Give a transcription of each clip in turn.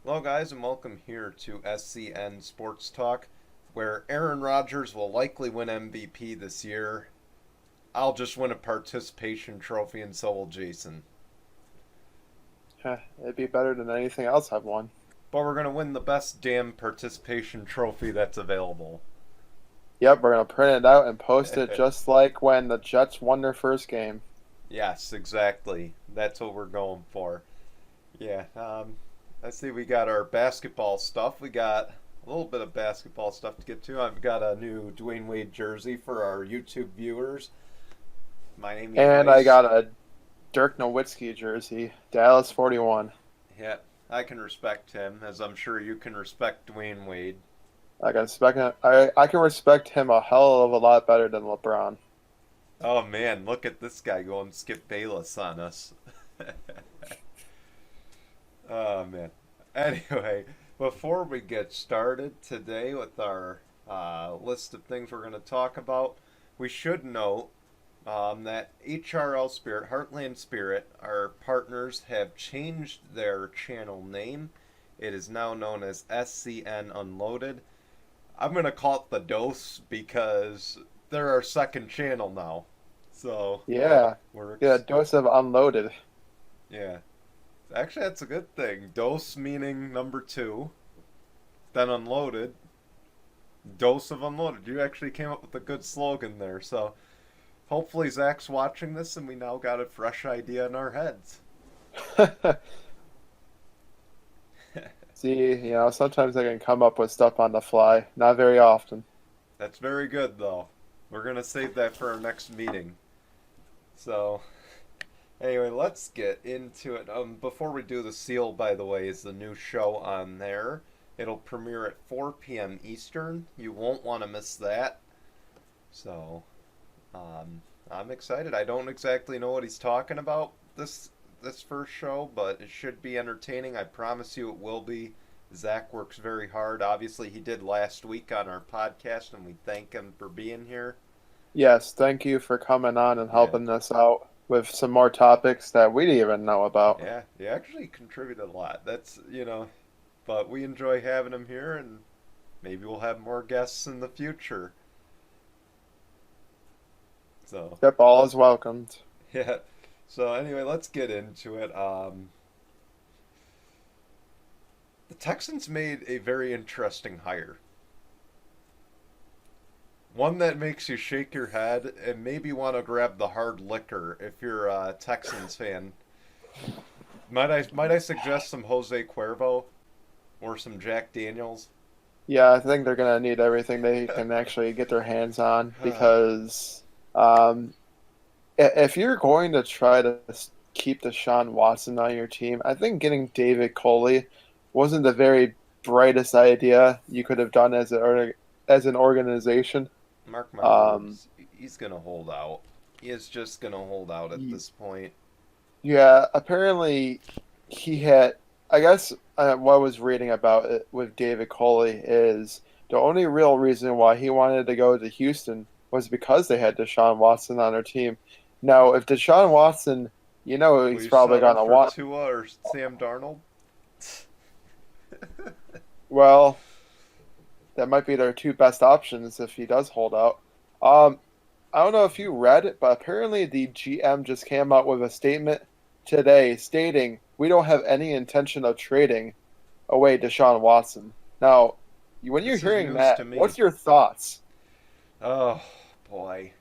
Hello, guys, and welcome here to SCN Sports Talk, where Aaron Rodgers will likely win MVP this year. I'll just win a participation trophy, and so will Jason. It'd be better than anything else I've won. But we're going to win the best damn participation trophy that's available. Yep, we're gonna print it out and post it just like when the Jets won their first game. Yes, exactly. That's what we're going for. Yeah, I see we got our basketball stuff. We got a little bit of basketball stuff to get to. I've got a new Dwayne Wade jersey for our YouTube viewers. Miami And I Vice. got a Dirk Nowitzki jersey, Dallas 41. Yeah, I can respect him, as I'm sure you can respect Dwayne Wade. I can respect him a hell of a lot better than LeBron. Oh man, look at this guy going Skip Bayless on us. Oh man. Anyway, before we get started today with our list of things we're going to talk about, we should note that HRL Spirit, Heartland Spirit, our partners have changed their channel name. It is now known as SCN Unloaded. I'm going to call it the Dose because they're our second channel now. So, Yeah, we're, yeah, dose of unloaded. yeah. Actually, that's a good thing. Dose meaning number two, then unloaded. Dose of unloaded. You actually came up with a good slogan there. So hopefully Zach's watching this and we now got a fresh idea in our heads. See, sometimes I can come up with stuff on the fly. Not very often. That's very good though. We're gonna save that for our next meeting. So anyway, let's get into it. Before we do, the Seal, by the way, is the new show on there. It'll premiere at 4 p.m. Eastern. You won't want to miss that. So, I'm excited. I don't exactly know what he's talking about this first show, but it should be entertaining. I promise you it will be. Zach works very hard. Obviously, he did last week on our podcast, and we thank him for being here. Yes, thank you for coming on and Yeah, helping us out with some more topics that we didn't even know about. yeah, he actually contributed a lot. But we enjoy having him here, and maybe we'll have more guests in the future. So, Yep, all is welcomed. yeah. So anyway, let's get into it. The Texans made a very interesting hire. One that makes you shake your head and maybe want to grab the hard liquor if you're a Texans fan. Might I suggest some Jose Cuervo or some Jack Daniels? Yeah, I think they're gonna need everything they can actually get their hands on because um, if you're going to try to keep DeShaun Watson on your team, I think getting David Coley wasn't the very brightest idea you could have done as an organization. Mark my Um, words, he's gonna hold out. He is just gonna hold out at y- this point. yeah, apparently he had. I guess what I was reading about it with David Coley is the only real reason why he wanted to go to Houston was because they had Deshaun Watson on their team. Now, if Deshaun Watson, Will he's you probably settle gonna for want. Tua or Sam Darnold? Well, that might be their two best options if he does hold out. Um, I don't know if you read it, but apparently the GM just came out with a statement today stating we don't have any intention of trading away Deshaun Watson. Now, when you're This is hearing news that, to me. what's your thoughts? Oh boy.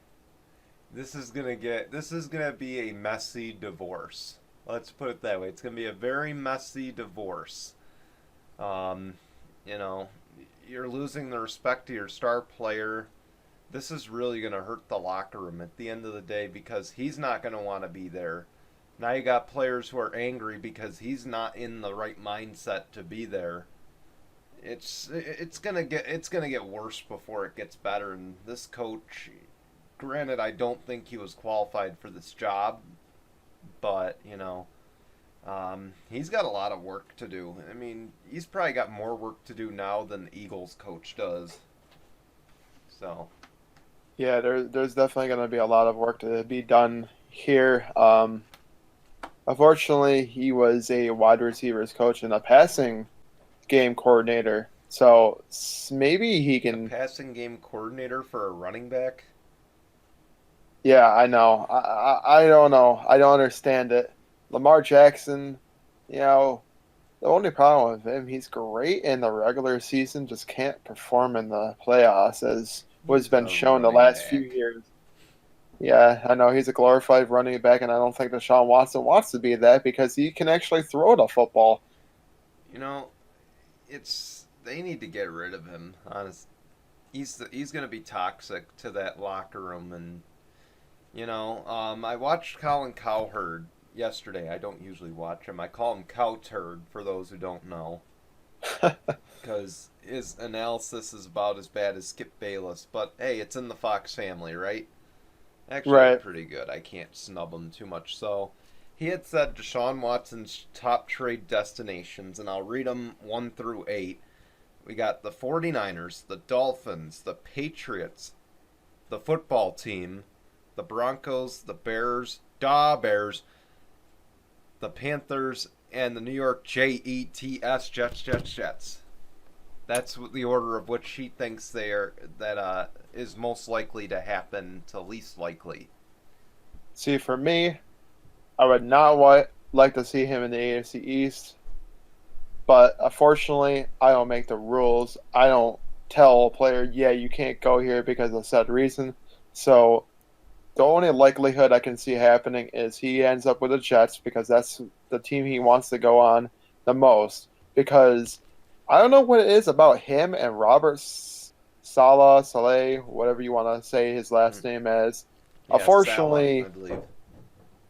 This is gonna be a messy divorce. Let's put it that way. It's gonna be a very messy divorce. Um, you know, you're losing the respect to your star player. This is really gonna hurt the locker room at the end of the day because he's not gonna want to be there. Now you got players who are angry because he's not in the right mindset to be there. It's gonna get worse before it gets better. And this coach, granted, I don't think he was qualified for this job, but he's got a lot of work to do. I mean, he's probably got more work to do now than the Eagles coach does. So, Yeah, there's definitely going to be a lot of work to be done here. Unfortunately, he was a wide receivers coach, and the passing game coordinator. So maybe he A can. passing game coordinator for a running back? Yeah, I know. I don't know. I don't understand it. Lamar Jackson, you know, the only problem with him, he's great in the regular season, just can't perform in the playoffs, as was He's been a shown the running last few back. years. Yeah, I know he's a glorified running back, and I don't think DeShaun Watson wants to be that because he can actually throw the football. You know, it's they need to get rid of him. Honest, he's gonna be toxic to that locker room, and I watched Colin Cowherd yesterday. I don't usually watch him. I call him Cowturd for those who don't know, because his analysis is about as bad as Skip Bayless. But hey, it's in the Fox family, right? Actually, they're Right. pretty good. I can't snub them too much. So, he had said DeShaun Watson's top trade destinations, and I'll read them 1 through 8. We got the 49ers, the Dolphins, the Patriots, the football team, the Broncos, the Bears, the Panthers, and the New York Jets. That's the order of which he thinks that is most likely to happen to least likely. See, for me, I would not like to see him in the AFC East, but unfortunately, I don't make the rules. I don't tell a player, yeah, you can't go here because of said reason. So the only likelihood I can see happening is he ends up with the Jets because that's the team he wants to go on the most. Because I don't know what it is about him and Robert Saleh, whatever you want to say his last name as. Yeah, Salah, I Unfortunately, believe.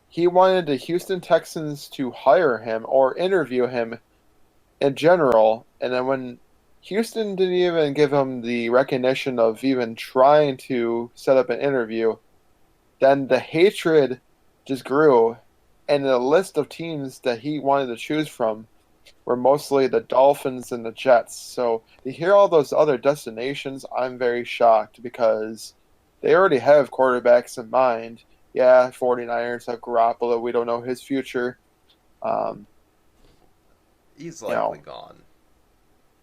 he wanted the Houston Texans to hire him or interview him in general, and then when Houston didn't even give him the recognition of even trying to set up an interview, then the hatred just grew, and the list of teams that he wanted to choose from were mostly the Dolphins and the Jets. So to hear all those other destinations, I'm very shocked because they already have quarterbacks in mind. Yeah, 49ers have Garoppolo. We don't know his future. Um, He's you likely know, gone,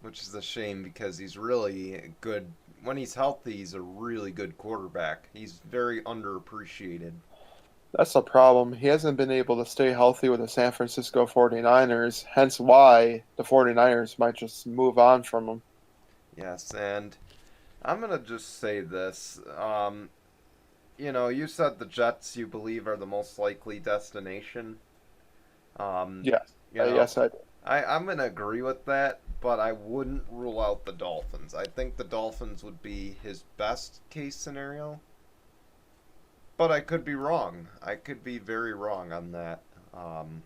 which is a shame because he's really good. When he's healthy, he's a really good quarterback. He's very underappreciated. that's the problem. He hasn't been able to stay healthy with the San Francisco 49ers, hence why the 49ers might just move on from him. Yes, and I'm gonna just say this. You said the Jets you believe are the most likely destination. Um, Yes, you know, yes, I do. I'm gonna agree with that, but I wouldn't rule out the Dolphins. I think the Dolphins would be his best case scenario, but I could be wrong. I could be very wrong on that. Um,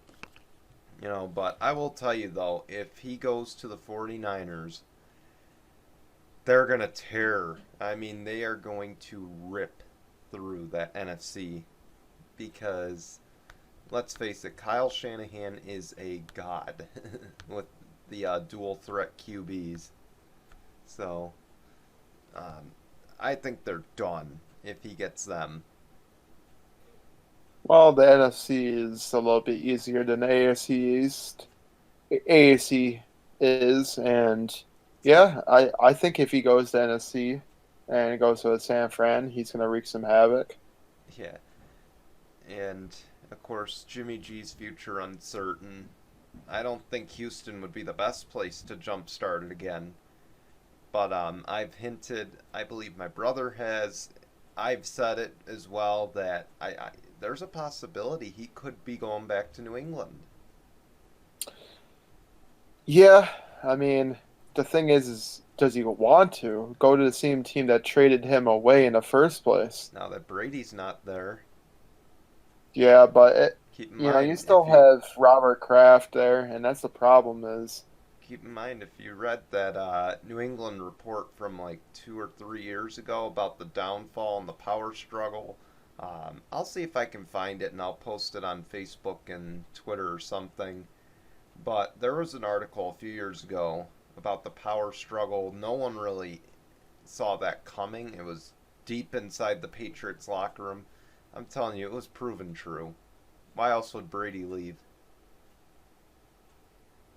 but I will tell you though, if he goes to the 49ers, they're gonna tear. I mean, they are going to rip through that NFC because let's face it, Kyle Shanahan is a god with the dual threat QBs. So I think they're done if he gets them. Well, the NFC is a little bit easier than the AFC East. AAC is, and yeah, I think if he goes to NFC and goes to San Fran, he's going to wreak some havoc. Yeah, and of course Jimmy G's future uncertain. I don't think Houston would be the best place to jumpstart it again. But I've hinted, I believe my brother has, I've said it as well that there's a possibility he could be going back to New England. Yeah, I mean, the thing is does he want to go to the same team that traded him away in the first place? Now that Brady's not there, Yeah, but keep in you mind still have Robert Kraft there, and that's the problem is if you read that New England report from like 2 or 3 years ago about the downfall and the power struggle. I'll see if I can find it and I'll post it on Facebook and Twitter or something. But there was an article a few years ago about the power struggle. No one really saw that coming. It was deep inside the Patriots locker room. I'm telling you, it was proven true. Why else would Brady leave?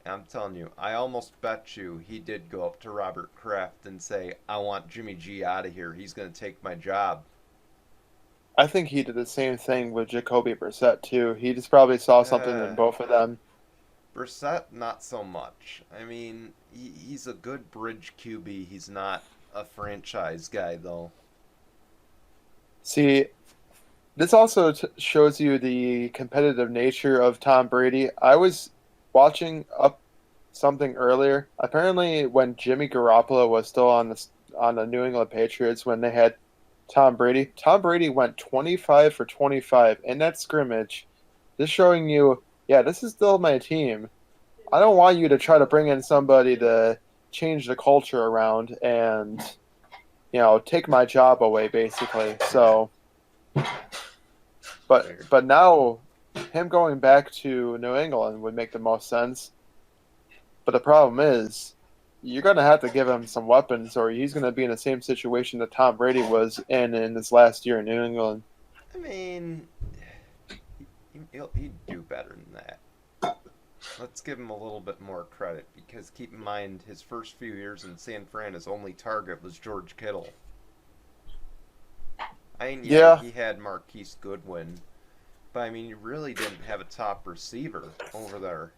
I'm telling you, I almost bet you he did go up to Robert Kraft and say, I want Jimmy G out of here. He's going to take my job. I think he did the same thing with Jacoby Brissett too. He just probably saw something in Uh, both of them. Brissett, not so much. I mean, he's a good bridge QB. He's not a franchise guy, though. See, this also shows you the competitive nature of Tom Brady. I was watching up something earlier. Apparently, when Jimmy Garoppolo was still on the New England Patriots, when they had Tom Brady went 25 for 25 in that scrimmage. Just showing you, yeah, this is still my team. I don't want you to try to bring in somebody to change the culture around and take my job away, basically. Yeah, So, but now him going back to New England would make the most sense. But the problem is, you're going to have to give him some weapons, or he's going to be in the same situation that Tom Brady was in his last year in New England. I mean, he'd do better than that. Let's give him a little bit more credit because keep in mind his first few years in San Fran, his only target was George Kittle. I mean, yeah, Yeah, he had Marquise Goodwin, but I mean, you really didn't have a top receiver over there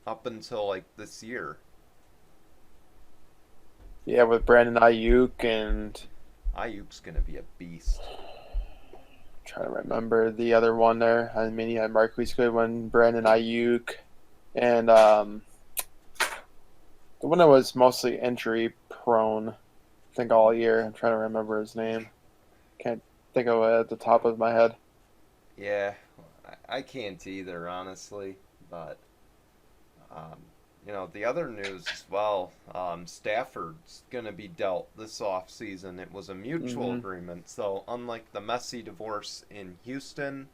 up until like this year. yeah, with Brandon Ayuk and Ayuk's gonna be a beast. trying to remember the other one there. I mean, you had Marquise Goodwin, Brandon Ayuk, and the one that was mostly injury prone, I think all year. I'm trying to remember his name. Can't think of it at the top of my head. Yeah, I can't either, honestly. But um, the other news as well. Stafford's gonna be dealt this off season. It was a mutual Hmm. agreement. So unlike the messy divorce in Houston,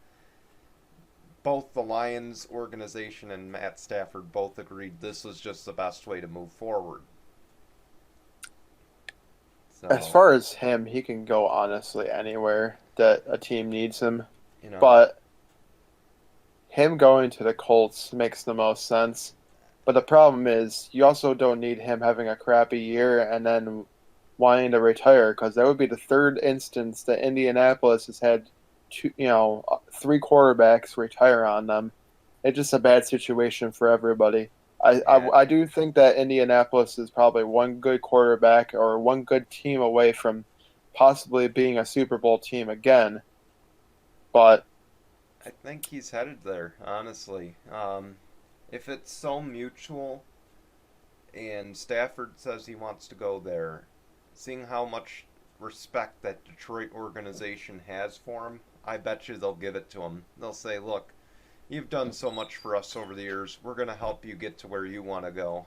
both the Lions organization and Matt Stafford both agreed this was just the best way to move forward. As So, far as him, he can go honestly anywhere that a team needs him. you know, But him going to the Colts makes the most sense. But the problem is, you also don't need him having a crappy year and then wanting to retire, because that would be the third instance that Indianapolis has had three quarterbacks retire on them. It's just a bad situation for everybody. yeah, I do think that Indianapolis is probably one good quarterback or one good team away from possibly being a Super Bowl team again. But I think he's headed there, honestly. If it's so mutual and Stafford says he wants to go there, seeing how much respect that Detroit organization has for him, I bet you they'll give it to him. They'll say, look, you've done so much for us over the years. We're going to help you get to where you want to go.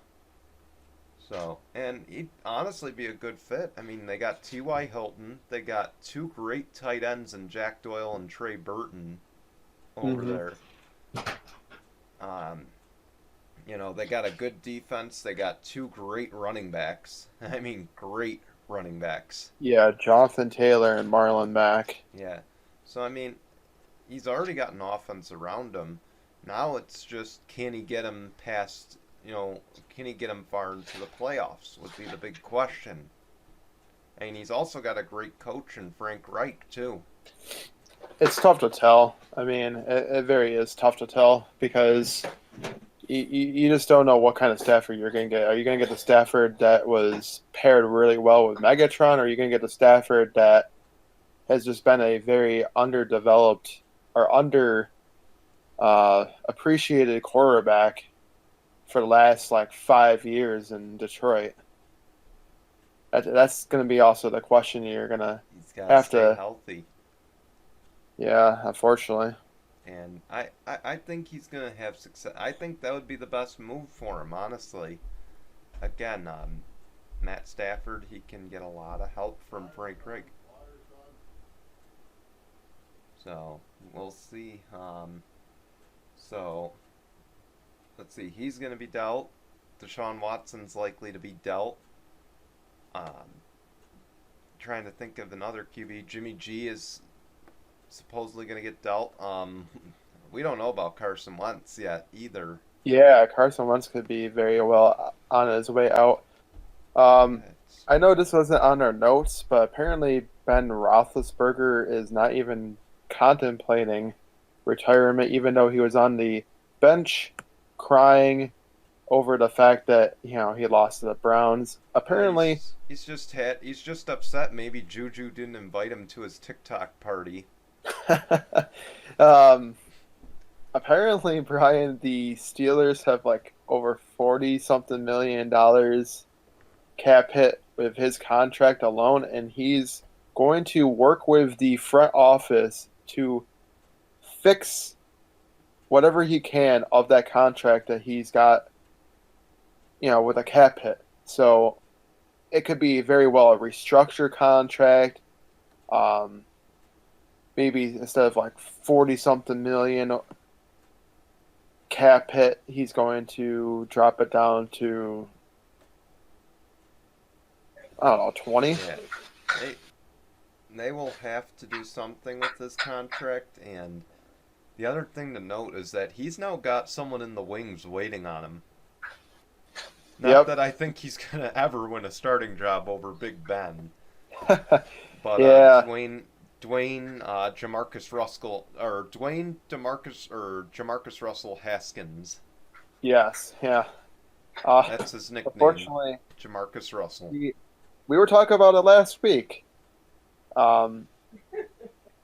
So, and he'd honestly be a good fit. I mean, they got T.Y. Hilton. They got two great tight ends in Jack Doyle and Trey Burton over mhm. there. Um, they got a good defense. They got two great running backs. I mean, great running backs. Yeah, Jonathan Taylor and Marlon Mack. Yeah. So, I mean, he's already got an offense around him. Now it's just can he get him past, can he get him far into the playoffs would be the big question. And he's also got a great coach in Frank Reich, too. It's tough to tell. I mean, it very is tough to tell because you just don't know what kind of Stafford you're going to get. Are you going to get the Stafford that was paired really well with Megatron, or are you going to get the Stafford that has just been a very underdeveloped or under appreciated quarterback for the last like 5 years in Detroit? That's going to be also the question you're going to He's got to have stay to. healthy. Yeah, unfortunately. And I think he's going to have success. I think that would be the best move for him, honestly. Again, Matt Stafford, he can get a lot of help from Frank Reich. So, we'll see. So, let's see. He's going to be dealt. DeShaun Watson's likely to be dealt. Um, Trying to think of another QB. Jimmy G is supposedly going to get dealt. We don't know about Carson Wentz yet either. Yeah, Carson Wentz could be very well on his way out. Um, Yeah, it's, I know this wasn't on our notes, but apparently Ben Roethlisberger is not even contemplating retirement, even though he was on the bench crying over the fact that he lost to the Browns. yeah, Apparently, he's just upset. Maybe Juju didn't invite him to his TikTok party. um, apparently, Brian, the Steelers have like over 40 something $1 million cap hit with his contract alone, and he's going to work with the front office to fix whatever he can of that contract that he's got, with a cap hit. So it could be very well a restructure contract. Um, maybe instead of like 40 something million cap hit, he's going to drop it down to, I don't know, 20. Yeah, they they will have to do something with this contract. And the other thing to note is that he's now got someone in the wings waiting on him. Not Yep. that I think he's gonna ever win a starting job over Big Ben, but Yeah. Jamarcus Russell or Dwayne Demarcus or Jamarcus Russell Haskins. Yes. Yeah. Uh, That's his nickname, unfortunately, Jamarcus Russell. we were talking about it last week. Um,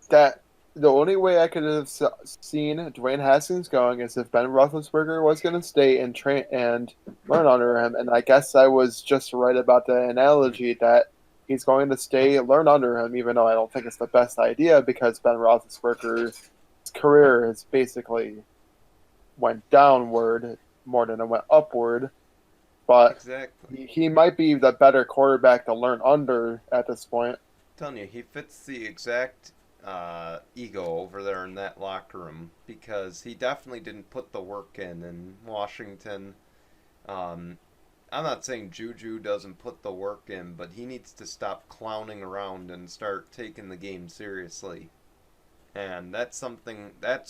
that the only way I could have seen Dwayne Haskins going is if Ben Roethlisberger was going to stay and train and learn under him, and I guess I was just right about the analogy that he's going to stay learn under him, even though I don't think it's the best idea because Ben Roethlisberger's career has basically went downward more than it went upward. But Exactly. he might be the better quarterback to learn under at this point. Telling you, he fits the exact ego over there in that locker room because he definitely didn't put the work in Washington. Um, I'm not saying Juju doesn't put the work in, but he needs to stop clowning around and start taking the game seriously. And that's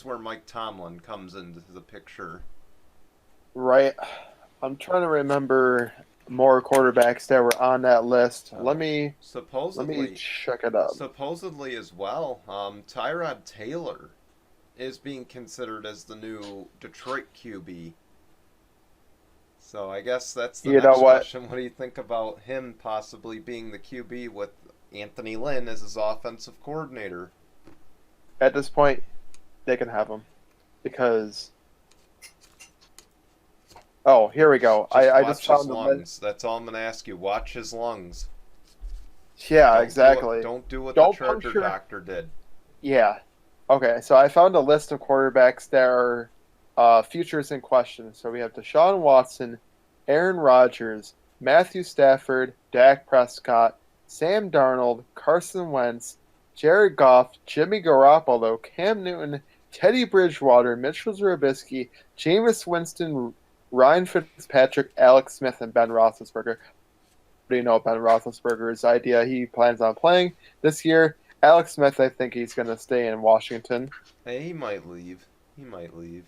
where Mike Tomlin comes into the picture. Right. I'm trying to remember more quarterbacks that were on that list. Let Oh, me let me supposedly, check it up. supposedly as well, Tyrod Taylor is being considered as the new Detroit QB. So I guess that's the You know next what? question. What do you think about him possibly being the QB with Anthony Lynn as his offensive coordinator? At this point, they can have him because oh, here we go. Just I just watch his found the list. lungs. That's all I'm gonna ask you. Watch his lungs. Yeah, Don't do it. exactly. Don't do what the Don't Charger puncture. doctor did. Yeah. Okay, so I found a list of quarterbacks that are futures in question. So we have DeShaun Watson, Aaron Rodgers, Matthew Stafford, Dak Prescott, Sam Darnold, Carson Wentz, Jared Goff, Jimmy Garoppolo, Cam Newton, Teddy Bridgewater, Mitchell Trubisky, Jameis Winston, Ryan Fitzpatrick, Alex Smith, and Ben Roethlisberger. Do you know Ben Roethlisberger's idea he plans on playing this year? Alex Smith, I think he's going to stay in Washington. Hey, he might leave. He might leave.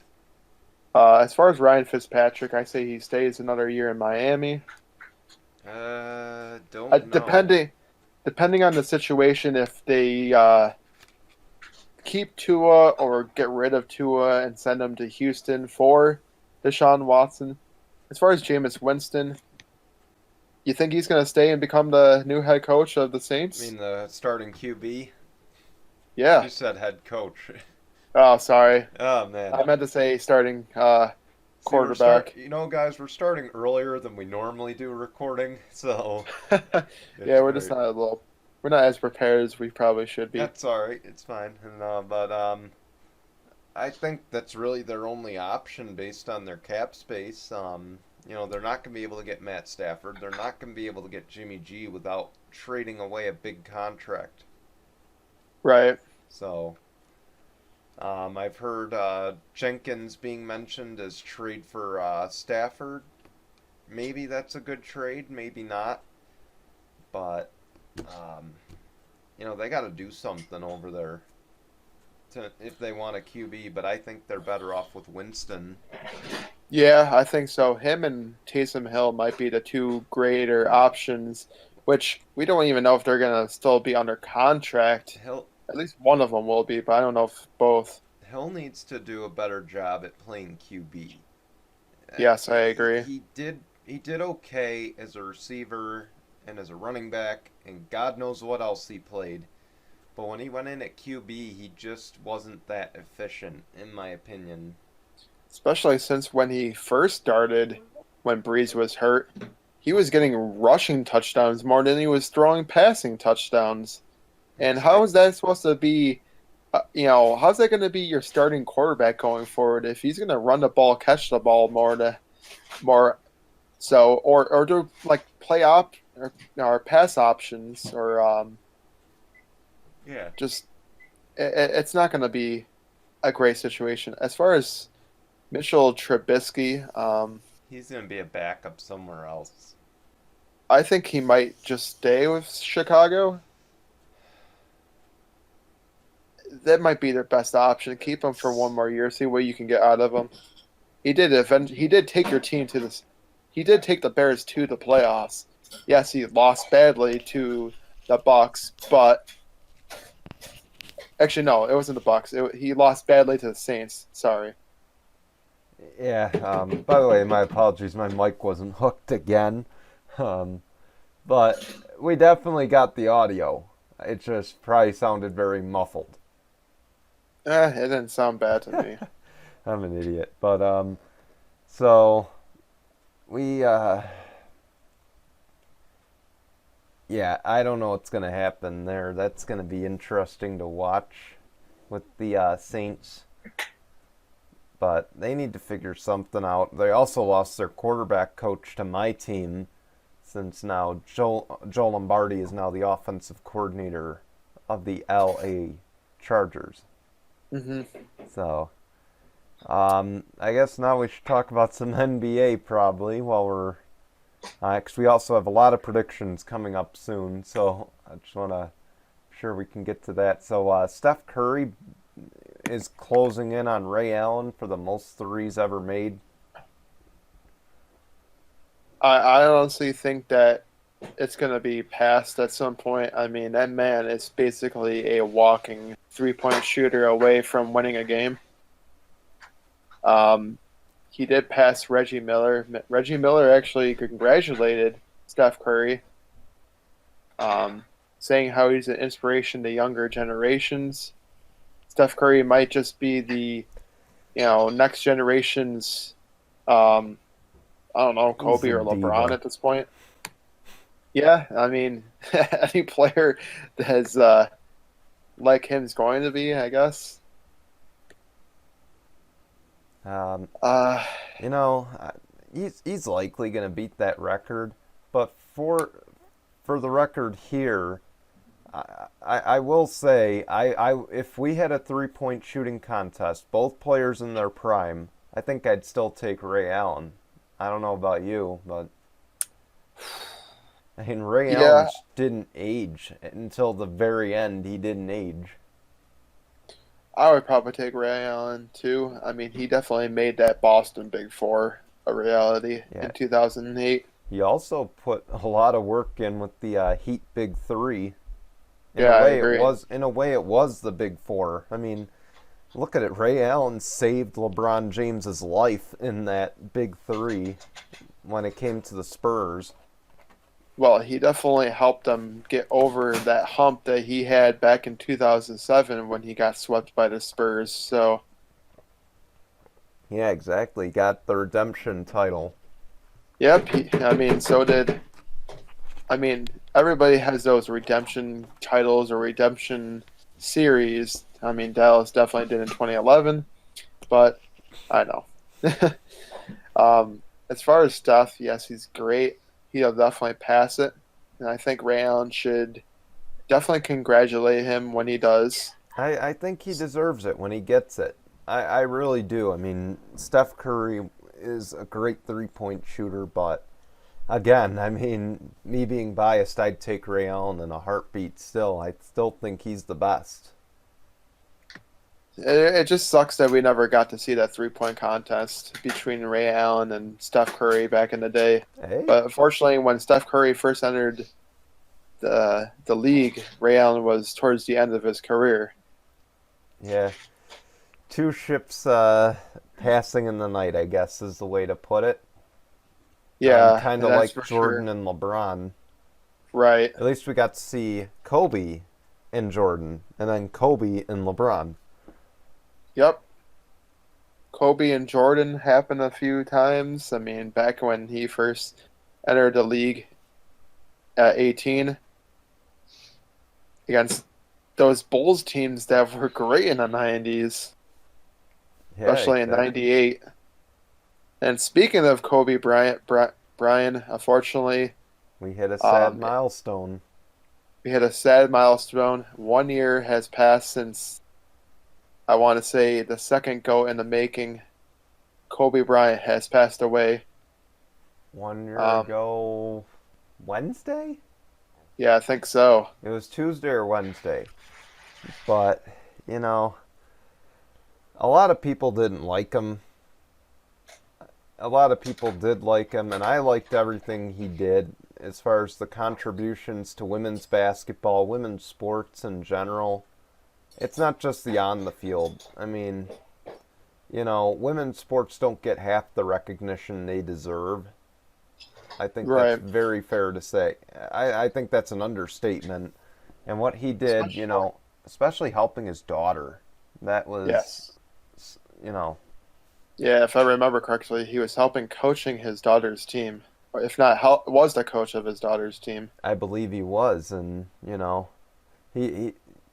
As far as Ryan Fitzpatrick, I say he stays another year in Miami. Don't know. Depending on the situation, if they keep Tua or get rid of Tua and send him to Houston for Deshaun Watson. As far as Jameis Winston, you think he's going to stay and become the new head coach of the I Saints? mean, the starting QB. Yeah. You said head coach. Oh, sorry. Oh man. I meant to say starting See, quarterback. guys, we're starting earlier than we normally do recording, so Yeah, it's we're just great. not a little. We're not as prepared as we probably should be. That's all right. It's fine. And, but I think that's really their only option based on their cap space. They're not going to be able to get Matt Stafford. They're not going to be able to get Jimmy G without trading away a big contract. Right. So, I've heard Jenkins being mentioned as trade for Stafford. Maybe that's a good trade, maybe not. But, um, they got to do something over there if they want a QB. But I think they're better off with Winston. Yeah, I think so. Him and Taysom Hill might be the two greater options, which we don't even know if they're gonna still be under contract. Hill At least one of them will be, but I don't know if both. Hill needs to do a better job at playing QB. Yes, I agree. He did okay as a receiver and as a running back, and God knows what else he played. But when he went in at QB, he just wasn't that efficient, in my opinion. Especially since when he first started, when Breeze was hurt, he was getting rushing touchdowns more than he was throwing passing touchdowns. And how is Exactly. that supposed to be? How's that going to be your starting quarterback going forward if he's going to run the ball, catch the ball more so, or do like play or pass options or Yeah. just it's not going to be a great situation as far as Mitchell Trubisky. He's going to be a backup somewhere else. I think he might just stay with Chicago. That might be their best option. Keep him for one more year, see what you can get out of him. He did take your team to this. He did take the Bears to the playoffs. Yes, he lost badly to the Bucks, but actually no, it wasn't the Bucks. He lost badly to the Saints. Sorry. Yeah, by the way, my apologies. My mic wasn't hooked again. Um, but we definitely got the audio. It just probably sounded very muffled. It didn't sound bad to me. I'm an idiot. But, so we, yeah, I don't know what's going to happen there. That's going to be interesting to watch with the Saints. But they need to figure something out. They also lost their quarterback coach to my team, since now Joe Lombardi is now the offensive coordinator of the LA Chargers. Hmm. So, I guess now we should talk about some NBA probably while we're. Because we also have a lot of predictions coming up soon, so I just want to sure we can get to that. So, Steph Curry is closing in on Ray Allen for the most threes ever made. I honestly think that it's going to be passed at some point. I mean, that man is basically a walking 3-point shooter away from winning a game. Um, he did pass Reggie Miller. Reggie Miller actually congratulated Steph Curry, um, saying how he's an inspiration to younger generations. Steph Curry might just be the next generation's um, I don't know, He's Kobe a or LeBron diva. at this point. Yeah, I mean, any player that's like him is going to be, I guess. Um, Uh, you know, he's likely going to beat that record, but for the record here, I will say if we had a 3-point shooting contest, both players in their prime, I think I'd still take Ray Allen. I don't know about you, but I mean Ray Allen yeah, didn't age until the very end. He didn't age. I would probably take Ray Allen too. I mean, he definitely made that Boston Big Four a reality Yeah. in 2008. He also put a lot of work in with the Heat Big Three. In Yeah, a I way, it agree. was. In a way, it was the Big Four. I mean, look at it. Ray Allen saved LeBron James's life in that Big Three when it came to the Spurs. Well, he definitely helped them get over that hump that he had back in 2007 when he got swept by the Spurs. So, Yeah, exactly. Got the redemption title. yep, I mean, so did I mean, everybody has those redemption titles or redemption series. I mean, Dallas definitely did in 2011, but I know. As far as Steph, yes, he's great. He'll definitely pass it. And I think Ray Allen should definitely congratulate him when he does. I think he deserves it when he gets it. I really do. I mean, Steph Curry is a great 3-point shooter, but again, I mean, me being biased, I'd take Ray Allen in a heartbeat still. I still think he's the best. It just sucks that we never got to see that 3-point contest between Ray Allen and Steph Curry back in the day. Hey, But unfortunately, when Steph Curry first entered the league, Ray Allen was towards the end of his career. yeah, two ships passing in the night, I guess is the way to put it. Yeah, Kind of that's like for Jordan sure. and LeBron. Right. At least we got to see Kobe and Jordan, and then Kobe and LeBron. Yep. Kobe and Jordan happened a few times. I mean, back when he first entered the league at 18 against those Bulls teams that were great in the 90s, Yeah, especially in exactly. 98. And speaking of Kobe Bryant, Brian, unfortunately, We hit a sad um, milestone. we hit a sad milestone. 1 year has passed since, I want to say, the second GOAT in the making, Kobe Bryant, has passed away. 1 year Um, ago, Wednesday? yeah, I think so. It was Tuesday or Wednesday. But, you know, a lot of people didn't like him. A lot of people did like him, and I liked everything he did as far as the contributions to women's basketball, women's sports in general. It's not just the on the field. I mean, women's sports don't get half the recognition they deserve. I think that's Right. very fair to say. I think that's an understatement. And what he did, Especially, especially helping his daughter, that was, yes. you know, Yeah, if I remember correctly, he was helping coaching his daughter's team. Or if not, was the coach of his daughter's team. I believe he was. And,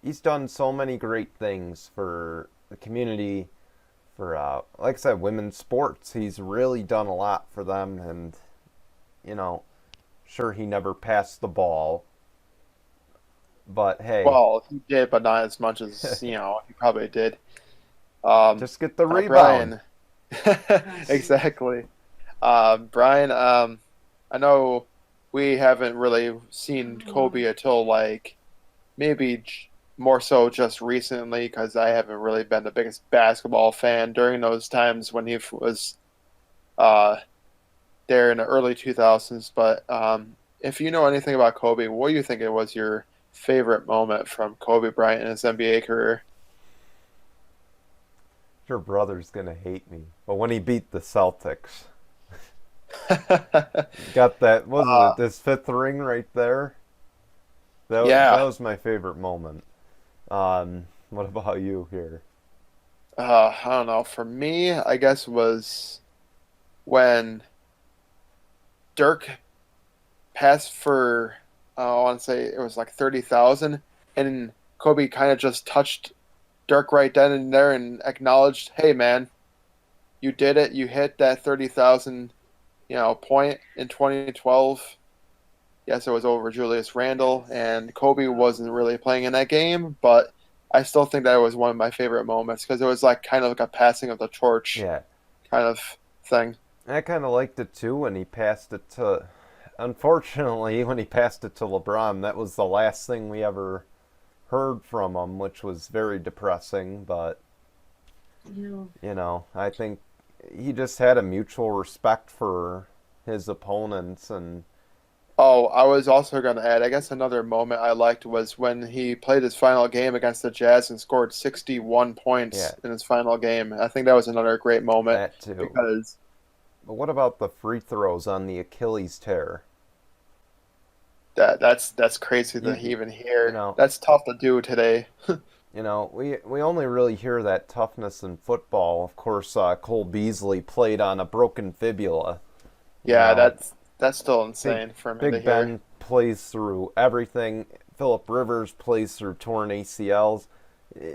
he's done so many great things for the community, for, like I said, women's sports. He's really done a lot for them. And, you know, sure, he never passed the ball. But hey, Well, he did, but not as much as, he probably did. Um, just get the now, rebound. Brian, exactly. Brian, I know we haven't really seen Kobe until like maybe more so just recently because I haven't really been the biggest basketball fan during those times when he was uh, there in the early 2000s. But if you know anything about Kobe, what do you think it was your favorite moment from Kobe Bryant in his NBA career? Your brother's gonna hate me. But when he beat the Celtics, got that, wasn't uh, it this fifth ring right there? That yeah, was my favorite moment. What about you here? I don't know. For me, I guess was when Dirk passed for I want to say it was like 30,000, and Kobe kind of just touched Dirk right then and there and acknowledged, "Hey, man, you did it. You hit that 30,000, point in 2012." Yes, it was over Julius Randle, and Kobe wasn't really playing in that game, but I still think that was one of my favorite moments because it was like kind of like a passing of the torch Yeah, kind of thing. I kind of liked it too when he passed it to. Unfortunately, when he passed it to LeBron, that was the last thing we ever heard from him, which was very depressing. But I think he just had a mutual respect for his opponents, and Oh, I was also going to add, I guess another moment I liked was when he played his final game against the Jazz and scored 61 yeah, points in his final game. I think that was another great moment that too. because But what about the free throws on the Achilles tear? that's crazy to You, even you hear. know, That's tough to do today. we only really hear that toughness in football. Of course, Cole Beasley played on a broken fibula. You Yeah, know, that's still Big insane for me to Big hear. Ben plays through everything. Philip Rivers plays through torn ACLs.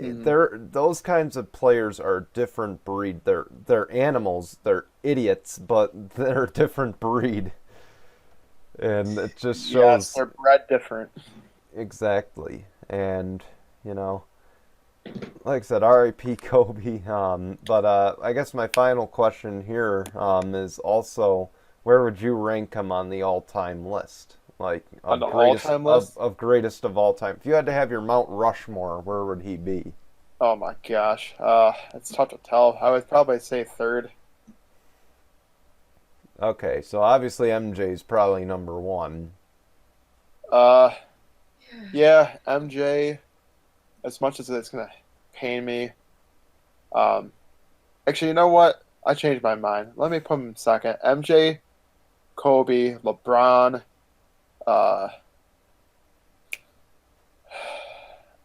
Mhm. Those kinds of players are a different breed. They're animals. They're idiots, but they're a different breed, and it just Yes, shows they're bred different. exactly. And you know, like I said, R.I.P. Kobe. But I guess my final question here is also, where would you rank him on the all-time list? Like On the all-time list, of greatest of all time. If you had to have your Mount Rushmore, where would he be? Oh my gosh. It's tough to tell. I would probably say third. Okay, so obviously MJ's probably number one. Uh, yeah, MJ. As much as it's gonna pain me. Um, Actually, you know what? I changed my mind. Let me put him second. MJ, Kobe, LeBron. Uh,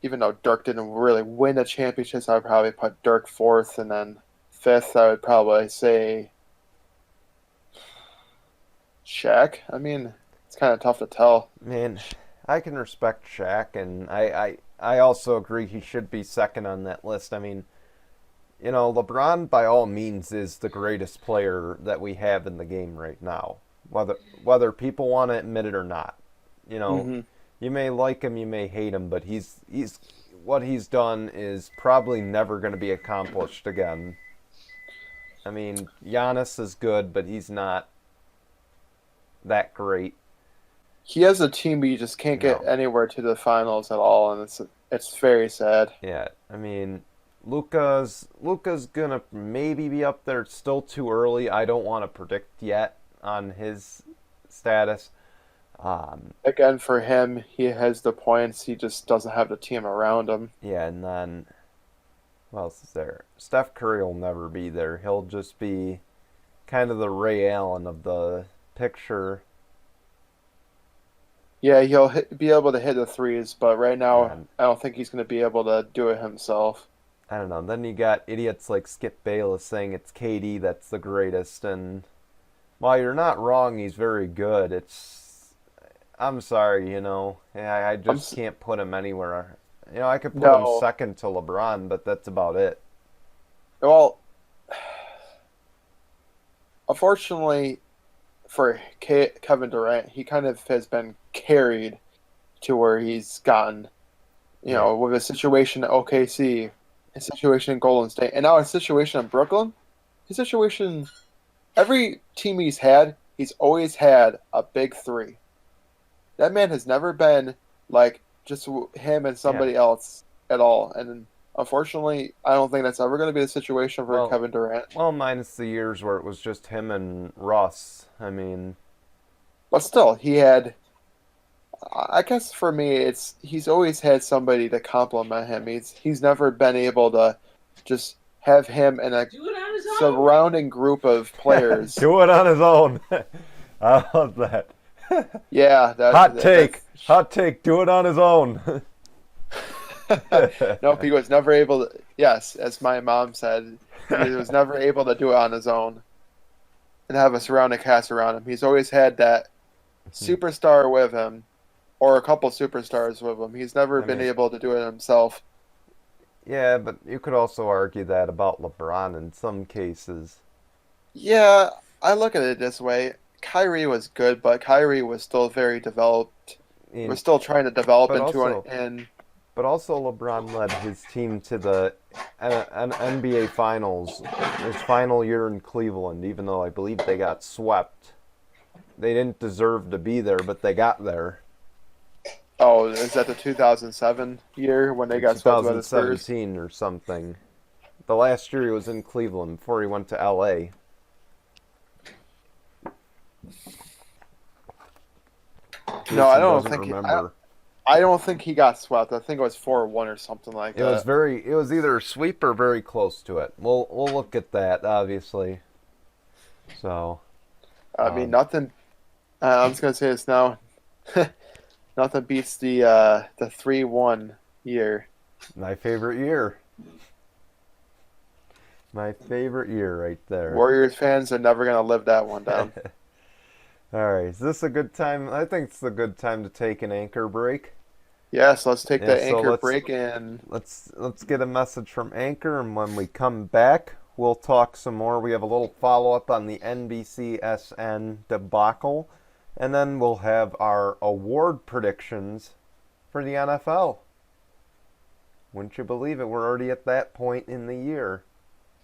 Even though Dirk didn't really win the championships, I would probably put Dirk fourth, and then fifth, I would probably say Shaq. I mean, it's kind of tough to tell. Man, I can respect Shaq, and I also agree he should be second on that list. I mean, LeBron by all means is the greatest player that we have in the game right now, whether people want to admit it or not. You know, Hmm. you may like him, you may hate him, but he's what he's done is probably never going to be accomplished again. I mean, Giannis is good, but he's not that great. He has a team, but you just can't get No. anywhere to the finals at all, and it's very sad. Yeah, I mean, Luka's gonna maybe be up there. It's still too early. I don't want to predict yet on his status. Again, for him, he has the points. He just doesn't have the team around him. Yeah, and then who else is there? Steph Curry will never be there. He'll just be kind of the Ray Allen of the picture. Yeah, be able to hit the threes, but right now, And I don't think he's going to be able to do it himself. I don't know. Then you got idiots like Skip Bayless saying it's KD that's the greatest, and while you're not wrong, he's very good. I'm sorry, I I'm just can't put him anywhere. I could put him No, second to LeBron, but that's about it. well, unfortunately for Kevin Durant, he kind of has been carried to where he's gotten, Yeah. with a situation at OKC, a situation in Golden State, and now a situation in Brooklyn. His situation, every team he's always had a big three. That man has never been like just him and Yeah. somebody else at all. And unfortunately, I don't think that's ever going to be the situation for Well, Kevin Durant. well, minus the years where it was just him and Russ. I mean, But still, he had. I guess for me, he's always had somebody to compliment him. He's never been able to just have him and a Do it on his own. surrounding group of players. do it on his own. I love that. Yeah, Hot that take. Hot take. Do it on his own. nope, he was never able to. Yes, as my mom said, he was never able to do it on his own and have a surrounding cast around him. He's always had that superstar with him or a couple superstars with him. He's never I been mean, able to do it himself. yeah, but you could also argue that about LeBron in some cases. Yeah, I look at it this way. Kyrie was good, but Kyrie was still very developed. I Was mean, still trying to develop but into also, an. but also LeBron led his team to the NBA Finals, his final year in Cleveland. Even though I believe they got swept, they didn't deserve to be there, but they got there. Oh, is that the 2007 year when they In got swept by the Spurs? 2017 or something. The last year he was in Cleveland before he went to LA. In No, case I he don't doesn't think remember. I don't think he got swept. I think it was 4-1 or something like that. It was either a sweep or very close to it. We'll look at that obviously. So, I mean, um, nothing. I'm just gonna say this now. Nothing beats the 3-1 year. my favorite year. My favorite year right there. Warriors fans are never gonna live that one down. All right, is this a good time? I think it's a good time to take an anchor break. Yes, let's take Yeah, that so anchor break and let's get a message from Anchor, and when we come back, we'll talk some more. We have a little follow up on the NBCSN debacle, and then we'll have our award predictions for the NFL. Wouldn't you believe it? We're already at that point in the year.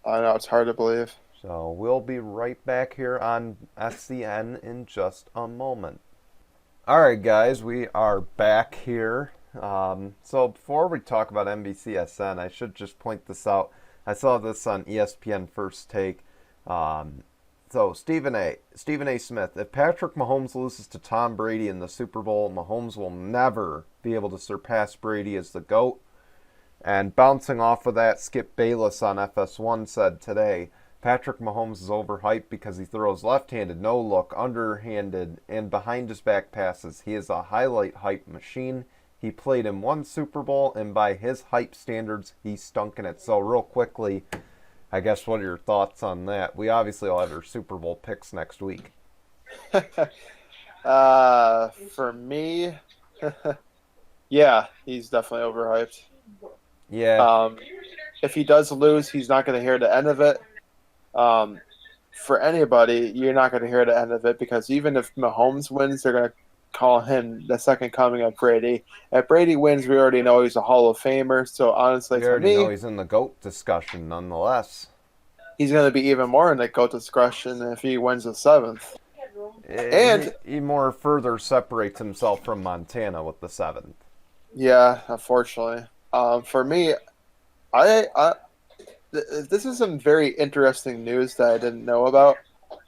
I know it's hard to believe. So we'll be right back here on SCN in just a moment. All right, guys, we are back here So before we talk about NBCSN, I should just point this out. I saw this on ESPN First Take. Um, so Stephen A. Smith. If Patrick Mahomes loses to Tom Brady in the Super Bowl, Mahomes will never be able to surpass Brady as the GOAT. And bouncing off of that, Skip Bayless on FS1 said today, Patrick Mahomes is overhyped because he throws left-handed, no-look, underhanded, and behind-his-back passes. He is a highlight hype machine. He played in one Super Bowl, and by his hype standards, he's stunk in it. So real quickly, I guess what are your thoughts on that? We obviously will have our Super Bowl picks next week. For me, yeah, he's definitely overhyped. Yeah. If he does lose, he's not going to hear the end of it. For anybody, you're not going to hear the end of it because even if Mahomes wins, they're going to call him the second coming of Brady. If Brady wins, we already know he's a Hall of Famer. So honestly, We for already me, know he's in the GOAT discussion nonetheless. he's going to be even more in the GOAT discussion if he wins the seventh. And he more further separates himself from Montana with the 7th. yeah, unfortunately, for me, this is some very interesting news that I didn't know about.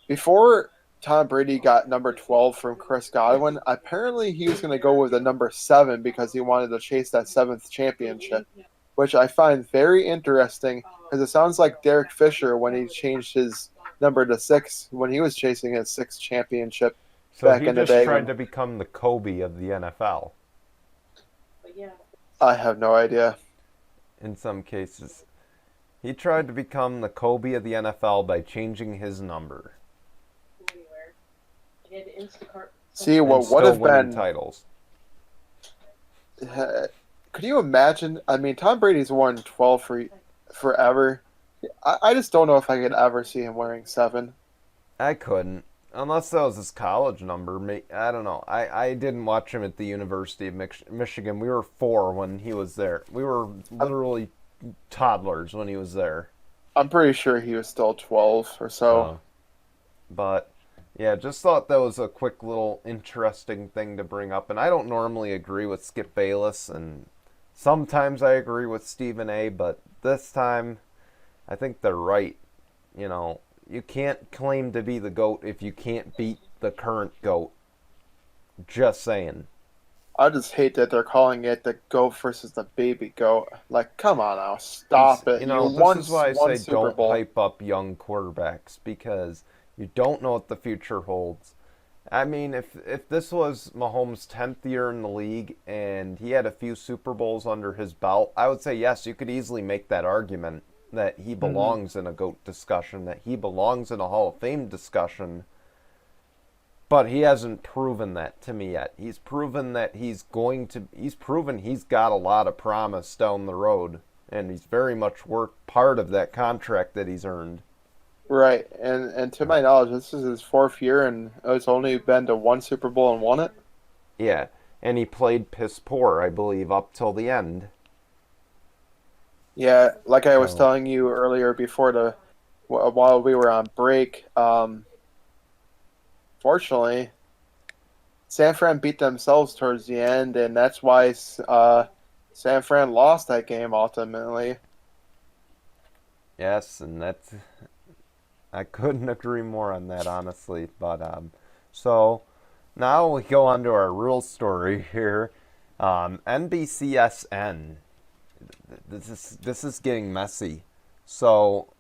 Before Tom Brady got number 12 from Chris Godwin, apparently he was going to go with the number 7 because he wanted to chase that 7th championship, which I find very interesting because it sounds like Derek Fisher when he changed his number to 6 when he was chasing his 6th championship So back he in the just day. tried to become the Kobe of the NFL. I have no idea. In some cases. He tried to become the Kobe of the NFL by changing his number. See, And what still would have winning been titles. Could you imagine? I mean, Tom Brady's won 12 for forever. I just don't know if I could ever see him wearing 7. I couldn't. Unless that was his college number. I don't know. I didn't watch him at the University of Michigan. We were 4 when he was there. We were literally toddlers when he was there. I'm pretty sure he was still 12 or so. But, yeah, just thought that was a quick little interesting thing to bring up. And I don't normally agree with Skip Bayless, and sometimes I agree with Stephen A., but this time I think they're right. You know, you can't claim to be the GOAT if you can't beat the current GOAT. Just saying. I just hate that they're calling it the GOAT versus the baby GOAT. Like, come on now, stop it. You know, this is why I say don't hype up young quarterbacks, because you don't know what the future holds. I mean, if this was Mahomes' 10th year in the league and he had a few Super Bowls under his belt, I would say yes, you could easily make that argument that he belongs in a GOAT discussion, that he belongs in a Hall of Fame discussion. But he hasn't proven that to me yet. He's proven that he's proven he's got a lot of promise down the road, and he's very much worked part of that contract that he's earned. Right, and to my knowledge, this is his 4th year, and it's only been to 1 Super Bowl and won it. Yeah, and he played piss poor, I believe, up till the end. Yeah, like I was telling you earlier while we were on break, fortunately, San Fran beat themselves towards the end, and that's why San Fran lost that game ultimately. Yes, and I couldn't agree more on that, honestly. But so now we go on to our real story here. NBCSN. This is getting messy. So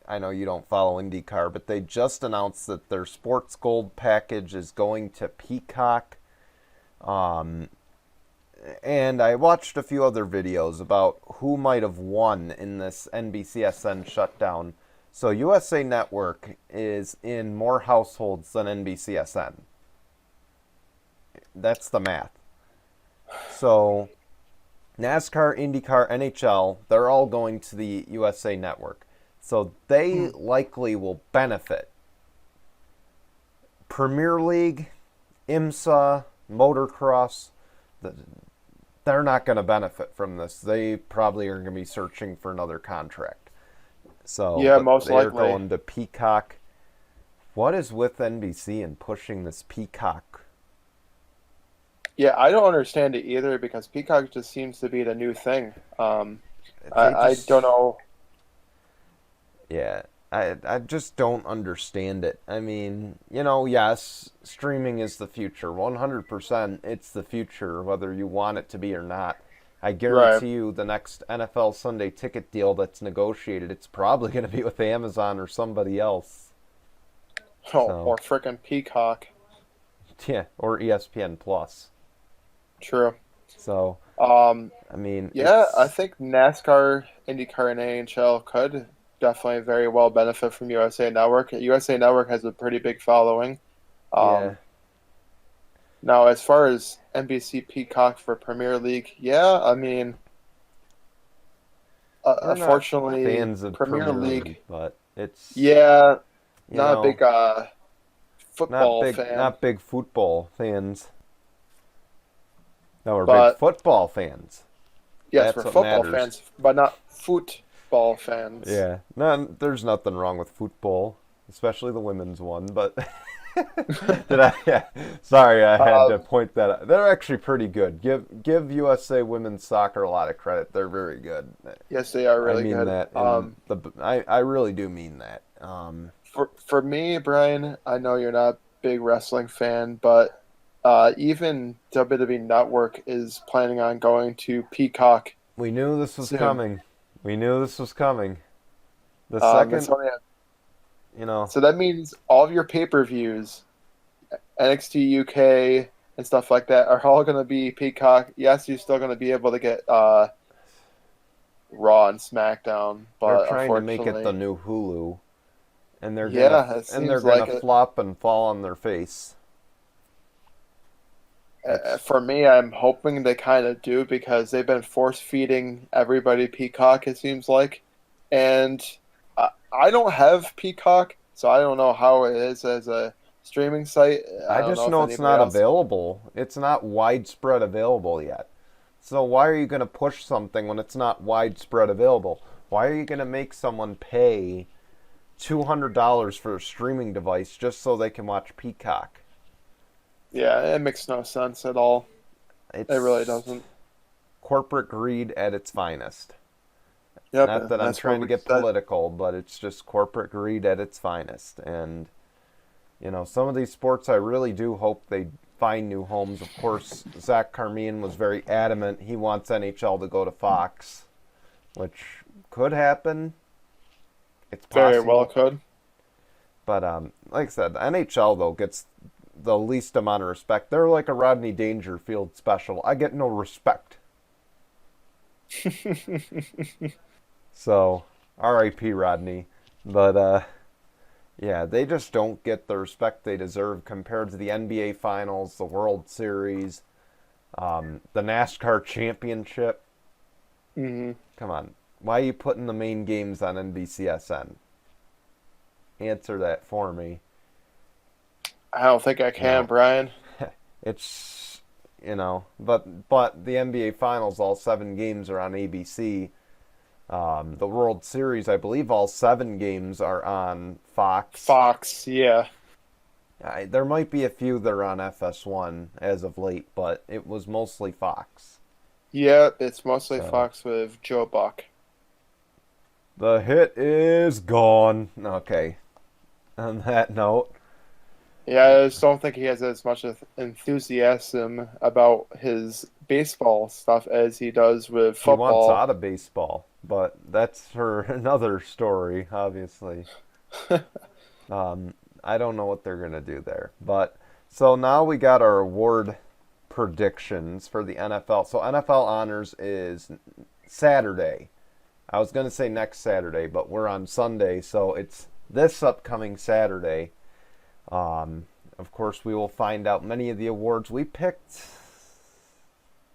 I know you don't follow IndyCar, but they just announced that their Sports Gold package is going to Peacock. And I watched a few other videos about who might have won in this NBCSN shutdown. So USA Network is in more households than NBCSN. That's the math. So NASCAR, IndyCar, NHL, they're all going to the USA Network. So they likely will benefit. Premier League, IMSA, motocross, they're not going to benefit from this. They probably are going to be searching for another contract. So yeah, most they're likely going to Peacock. What is with NBC and pushing this Peacock? Yeah, I don't understand it either because Peacock just seems to be the new thing. They I just don't know. Yeah, I just don't understand it. I mean, yes, streaming is the future. 100% it's the future, whether you want it to be or not. I Right. guarantee you the next NFL Sunday ticket deal that's negotiated, it's probably going to be with Amazon or somebody else. Oh, So, or frickin' Peacock. yeah, or ESPN Plus. True. So, Um, I mean, yeah, I it's, think NASCAR, IndyCar, and NHL could definitely very well benefit from USA Network. USA Network has a pretty big following. yeah, Um, Now, as far as NBC Peacock for Premier League, yeah, I mean, we're not unfortunately, fans of Premier Premier League, League, but it's, yeah, you not a know, big football fan, not big football fans. No, we're big but football fans. yes, That's we're what football matters. fans, but not football fans. Yeah, there's nothing wrong with football, especially the women's one. But did I? Yeah, sorry, I had to Um, point that out. They're actually pretty good. Give USA women's soccer a lot of credit. They're very good. yes, they are I really mean good. that, and I really do mean that. For me, Brian, I know you're not a big wrestling fan, but even WWE Network is planning on going to Peacock We knew this was soon. coming. We knew this was coming. The It's second, only you know, So that means all of your pay-per-views, NXT UK and stuff like that, are all going to be Peacock. Yes, you're still going to be able to get Raw and SmackDown, they're but trying to make it the unfortunately, new Hulu, and yeah, it they're seems gonna like it. flop and fall on their face. It's For me, I'm hoping they kind of do because they've been force feeding everybody Peacock. It seems like, and I don't have Peacock, so I don't know how it is as a streaming site. I I don't just know if know it's anybody not else. available. It's not widespread available yet. So why are you gonna push something when it's not widespread available? Why are you gonna make someone pay $200 for a streaming device just so they can watch Peacock? Yeah, it makes no sense at all. It really It's doesn't. corporate greed at its finest. Yep, Not and that I'm that's what trying to we get said. political, but it's just corporate greed at its finest. And some of these sports, I really do hope they find new homes. Of course, Zach Carmian was very adamant he wants NHL to go to Fox, which could happen. It's Very well possible. could. But like I said, the NHL, though, gets the least amount of respect. They're like a Rodney Dangerfield special. I get no respect. So, R.I.P. Rodney. But yeah, they just don't get the respect they deserve compared to the NBA Finals, the World Series, the NASCAR Championship. hmm Come on. Why are you putting the main games on NBCSN? Answer that for me. I don't think I You can, know, Brian. it's but the NBA Finals, all 7 games are on ABC. The World Series, I believe, all 7 games are on Fox. Fox, yeah. There might be a few that are on FS1 as of late, but it was mostly Fox. Yeah, it's mostly So Fox with Joe Buck. the hit is gone. Okay. On that note, Yeah, I just don't think he has as much enthusiasm about his baseball stuff as he does with he wants football. out of baseball, but that's for another story, obviously. Um, I don't know what they're gonna do there, but so now we got our award predictions for the NFL. So NFL honors is Saturday. I was gonna say next Saturday, but we're on Sunday, so it's this upcoming Saturday. Of course, we will find out many of the awards. We picked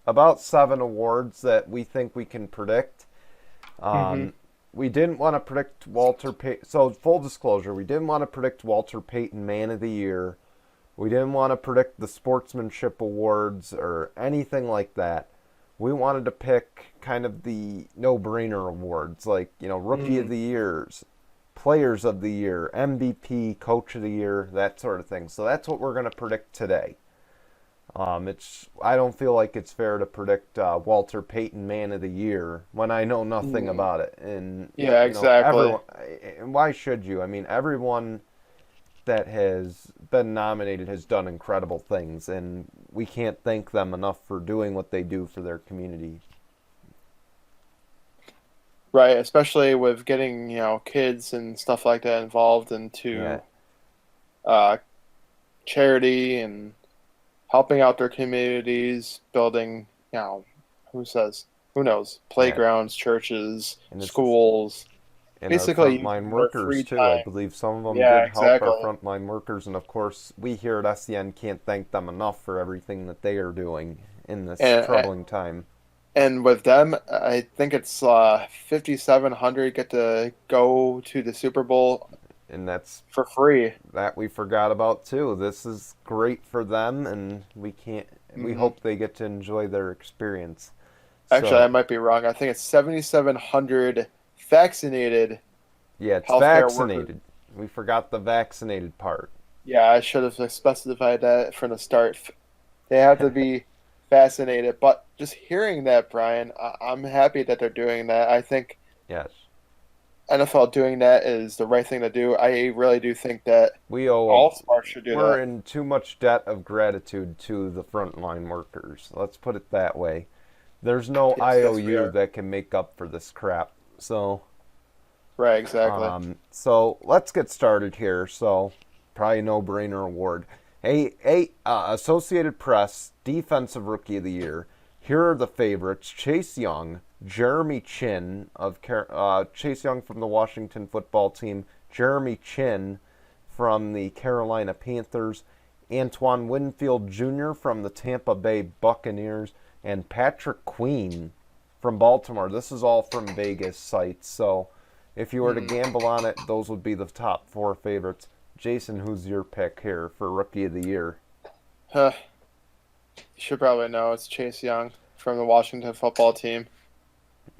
about 7 awards that we think we can predict. hmm Um, we didn't want to predict Walter Payton. So, full disclosure, we didn't want to predict Walter Payton Man of the Year. We didn't want to predict the Sportsmanship Awards or anything like that. We wanted to pick kind of the no-brainer awards, like, Rookie of hmm the Years, Players of the Year, MVP, Coach of the Year, that sort of thing. So that's what we're going to predict today. I don't feel like it's fair to predict Walter Payton Man of the Year when I know nothing Mm, about it. And yeah, exactly. everyone. And why should you? I mean, everyone that has been nominated has done incredible things, and we can't thank them enough for doing what they do for their community. Right, especially with getting, kids and stuff like that involved Yeah, into uh, charity and helping out their communities, building, who says, who knows, yeah, playgrounds, churches, and it's schools, and our basically frontline using their workers free too. I time. believe some of them Yeah, did help our exactly. frontline workers, and of course, we here at SCN can't thank them enough for everything that they are doing in this And troubling time. and with them, I think it's 5,700 get to go to the Super Bowl And that's for free. that we forgot about too. This is great for them, and we can't. We Hmm. hope they get to enjoy their experience. Actually, I So might be wrong. I think it's 7,700 vaccinated yeah, it's healthcare workers. vaccinated. We forgot the vaccinated part. Yeah, I should have specified that from the start. They have to be vaccinated. But just hearing that, Brian, I'm happy that they're doing that. I think Yes, NFL doing that is the right thing to do. I really do think that we owe. all sports should do We're that. in too much debt of gratitude to the frontline workers. Let's put it that way. There's no Yes, yes, we IOU are. that can make up for this crap. Right, exactly. So let's get started here. So, probably no brainer award. Associated Press Defensive Rookie of the Year. Here are the favorites: Chase Young, Jeremy Chin Chase Young from the Washington Football Team, Jeremy Chin from the Carolina Panthers, Antoine Winfield Jr. from the Tampa Bay Buccaneers, and Patrick Queen from Baltimore. This is all from Vegas sites, so if you were to Hmm. gamble on it, those would be the top four favorites. Jason, who's your pick here for Rookie of the Year? Huh. You should probably know it's Chase Young from the Washington Football Team.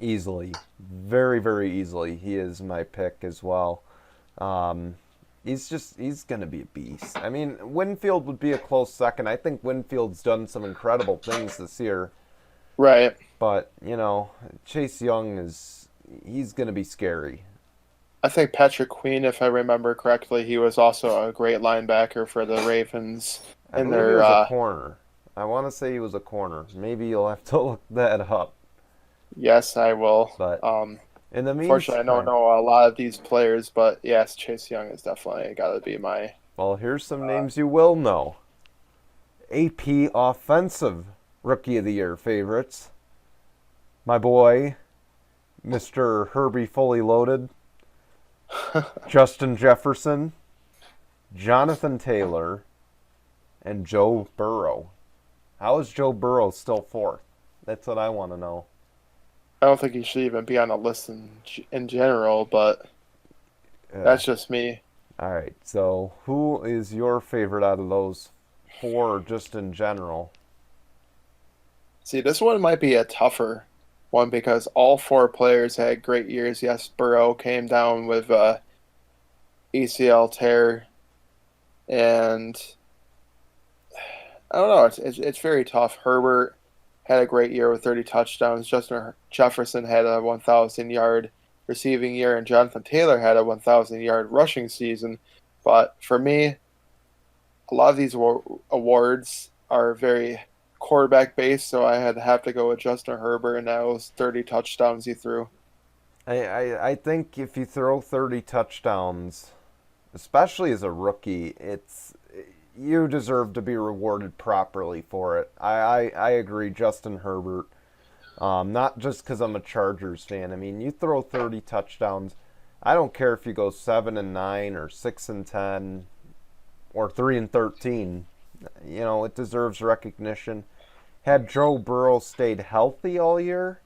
Easily. Very, very easily. He is my pick as well. Um, he's going to be a beast. I mean, Winfield would be a close second. I think Winfield's done some incredible things this year, Right. but, Chase Young he's going to be scary. I think Patrick Queen, if I remember correctly, he was also a great linebacker for the Ravens I in believe he their was a corner. I want to say he was a corner. Maybe you'll have to look that up. yes, I will. But in the Unfortunately, I don't meantime, know a lot of these players, but yes, Chase Young is definitely got to be my. well, here's some names you will know. AP Offensive Rookie of the Year favorites. My boy, Mr. Herbie Fully Loaded, Justin Jefferson, Jonathan Taylor, and Joe Burrow. How is Joe Burrow still fourth? That's what I want to know. I don't think he should even be on a list in general, but Uh, that's just me. all right, so who is your favorite out of those four, just in general? See, this one might be a tougher one because all four players had great years. Yes, Burrow came down with ACL tear, and I don't know. It's very tough. Herbert had a great year with 30 touchdowns. Justin Jefferson had a 1,000-yard receiving year, and Jonathan Taylor had a 1,000-yard rushing season. But for me, a lot of these awards are very quarterback based, so I had to have to go with Justin Herbert, and that was 30 touchdowns he threw. I think if you throw 30 touchdowns, especially as a rookie, you deserve to be rewarded properly for it. I agree, Justin Herbert. Not just because I'm a Chargers fan. I mean, you throw 30 touchdowns. I don't care if you go 7-9 or 6-10 or 3-13. It deserves recognition. Had Joe Burrow stayed healthy all year,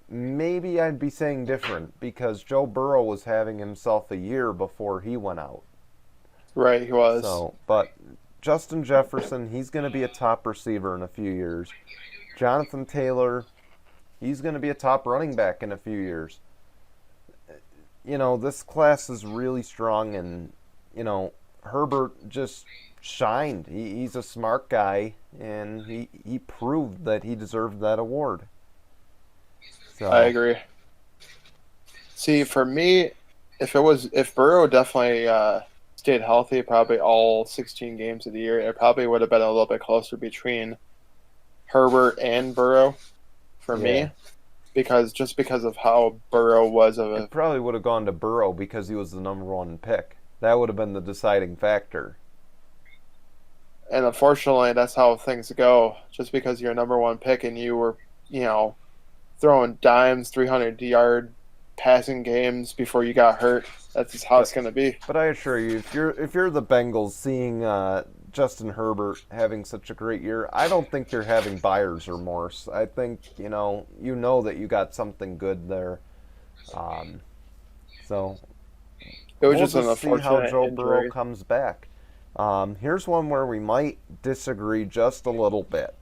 maybe I'd be saying different because Joe Burrow was having himself a year before he went out. Right, he was. But Justin Jefferson, he's going to be a top receiver in a few years. Jonathan Taylor, he's going to be a top running back in a few years. This class is really strong, and Herbert just shined. He's a smart guy, and he proved that he deserved that award. I So agree. See, for me, if Burrow definitely stayed healthy, probably all 16 games of the year, it probably would have been a little bit closer between Herbert and Burrow for yeah, me, because of how Burrow was of it a, probably would have gone to Burrow because he was the number one pick. That would have been the deciding factor. and unfortunately, that's how things go. Just because you're a number one pick and you were, you know, throwing dimes, 300-yard passing games before you got hurt, that's just how it's But going to be. but I assure you, if you're the Bengals, seeing Justin Herbert having such a great year, I don't think you're having buyer's remorse. I think you know that you got something good there. Um, so It was we'll just an just see how unfortunate Joe Burrow injury. comes back. Here's one where we might disagree just a little bit,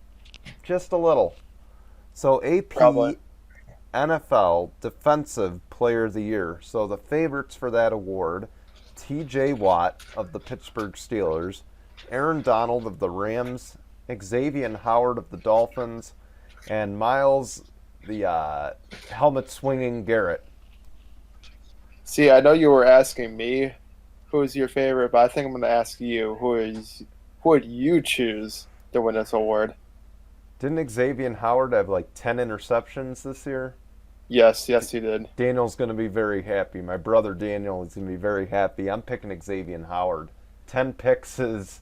just a little. So Probably. AP NFL Defensive Player of the Year. So the favorites for that award: T.J. Watt of the Pittsburgh Steelers, Aaron Donald of the Rams, Xavier Howard of the Dolphins, and Miles, the helmet swinging Garrett. See, I know you were asking me who's your favorite, but I think I'm going to ask you who would you choose to win this award? Didn't Xavier Howard have like 10 interceptions this year? Yes, yes, you did. Daniel's going to be very happy. My brother Daniel is going to be very happy. I'm picking Xavier Howard. 10 picks is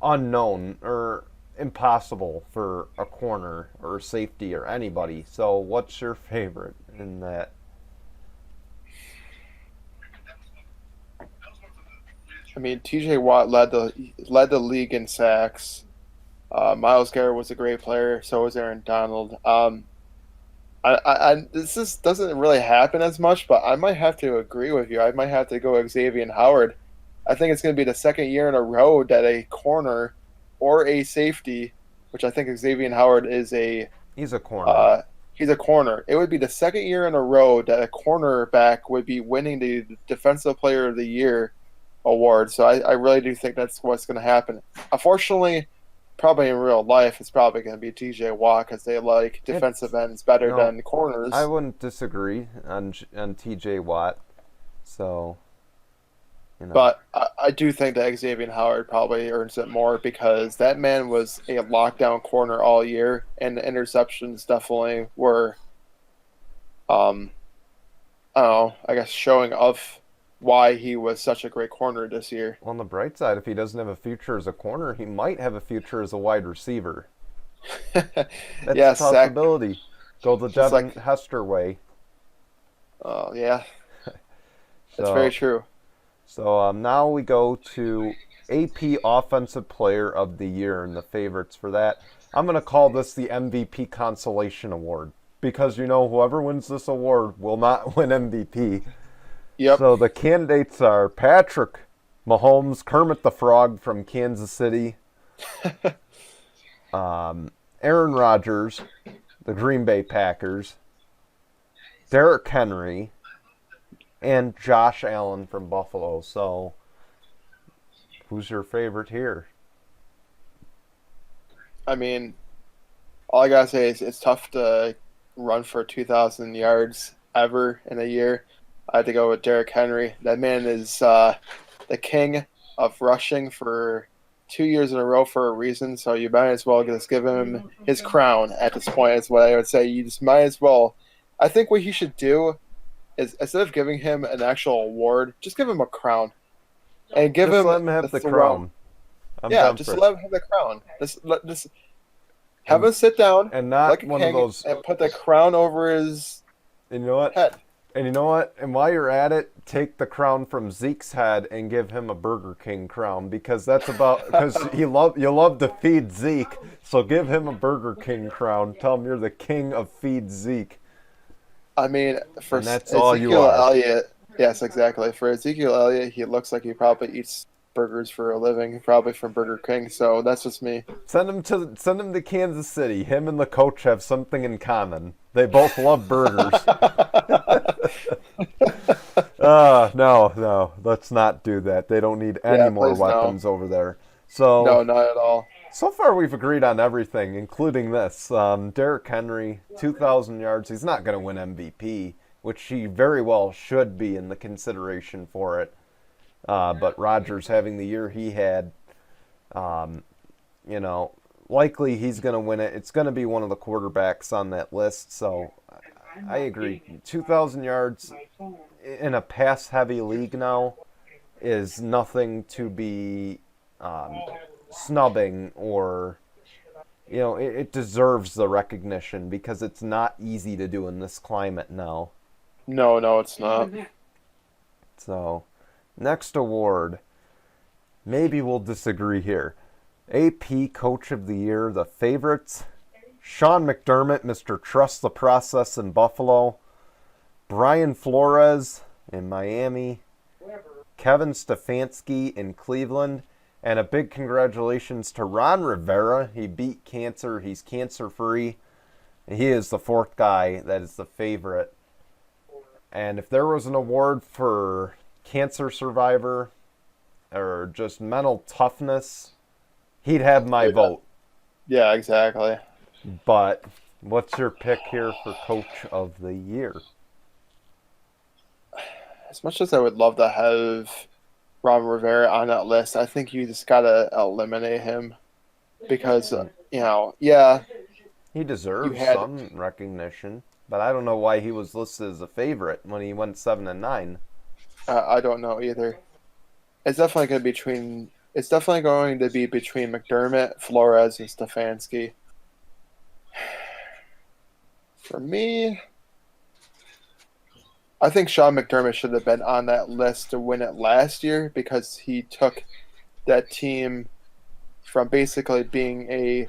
unknown or impossible for a corner or a safety or anybody. So, what's your favorite in that? I mean, T.J. Watt led the league in sacks. Miles Garrett was a great player. So was Aaron Donald. This doesn't really happen as much, but I might have to agree with you. I might have to go Xavier Howard. I think it's going to be the second year in a row that a corner or a safety, which I think Xavier Howard is He's a corner. uh, he's a corner. It would be the second year in a row that a cornerback would be winning the Defensive Player of the Year award. So I really do think that's what's going to happen. Unfortunately, probably in real life, it's probably going to be T.J. Watt because they like defensive ends better No, than corners. I wouldn't disagree on T.J. Watt. So, But I do think that Xavier Howard probably earns it more because that man was a lockdown corner all year, and the interceptions definitely were, I don't know, I guess showing of why he was such a great corner this year. on the bright side, if he doesn't have a future as a corner, he might have a future as a wide receiver. That's a Yeah, Zach. possibility. Go the Just Devin like, Hester way. oh yeah, that's very So, true. now we go to AP Offensive Player of the Year and the favorites for that. I'm going to call this the MVP Consolation Award because whoever wins this award will not win MVP. Yep. So the candidates are Patrick Mahomes, Kermit the Frog from Kansas City, Aaron Rodgers, the Green Bay Packers, Derrick Henry, and Josh Allen from Buffalo. So, who's your favorite here? I mean, all I gotta say is it's tough to run for 2,000 yards ever in a year. I had to go with Derrick Henry. That man is the king of rushing for 2 years in a row for a reason. So you might as well just give him his crown at this point. Is what I would say. You just might as well. I think what he should do is instead of giving him an actual award, just give him a crown and give Just him let him have the throne. crown. I'm Yeah, down just for it. let him have the crown. Just have him sit down And not like a one of king those. and put the crown over his And you know what? head. And you know what? And while you're at it, take the crown from Zeke's head and give him a Burger King crown because you love to feed Zeke, so give him a Burger King crown. Tell him you're the king of feed Zeke, I mean, for and that's all you Ezekiel are. Elliott, yes, exactly. For Ezekiel Elliott, he looks like he probably eats burgers for a living, probably from Burger King. So that's just me. Send him to Kansas City. Him and the coach have something in common. They both love burgers. No, let's not do that. They don't need any Yeah, more please no. weapons over there. So, No, not at all. so far we've agreed on everything, including this. Derrick Henry, 2,000 yards. He's not going to win MVP, which he very well should be in the consideration for it. But Rodgers having the year he had, um, you know, likely he's going to win it. It's going to be one of the quarterbacks on that list. So I agree. 2,000 yards in a pass-heavy league now is nothing to be snubbing or, it deserves the recognition because it's not easy to do in this climate now. No, no, it's not. So, next award. Maybe we'll disagree here. AP Coach of the Year, the favorites. Sean McDermott, Mr. Trust the Process in Buffalo. Brian Flores in Miami. Kevin Stefanski in Cleveland. And a big congratulations to Ron Rivera. He beat cancer. He's cancer-free. He is the fourth guy that is the favorite. And if there was an award for cancer survivor or just mental toughness, he'd have my vote. Yeah, exactly. But what's your pick here for Coach of the Year? As much as I would love to have Ron Rivera on that list, I think you just gotta eliminate him because yeah, He deserves had some recognition, but I don't know why he was listed as a favorite when he went 7-9. I don't know either. It's definitely going to be between McDermott, Flores, and Stefanski. For me, I think Sean McDermott should have been on that list to win it last year because he took that team from basically being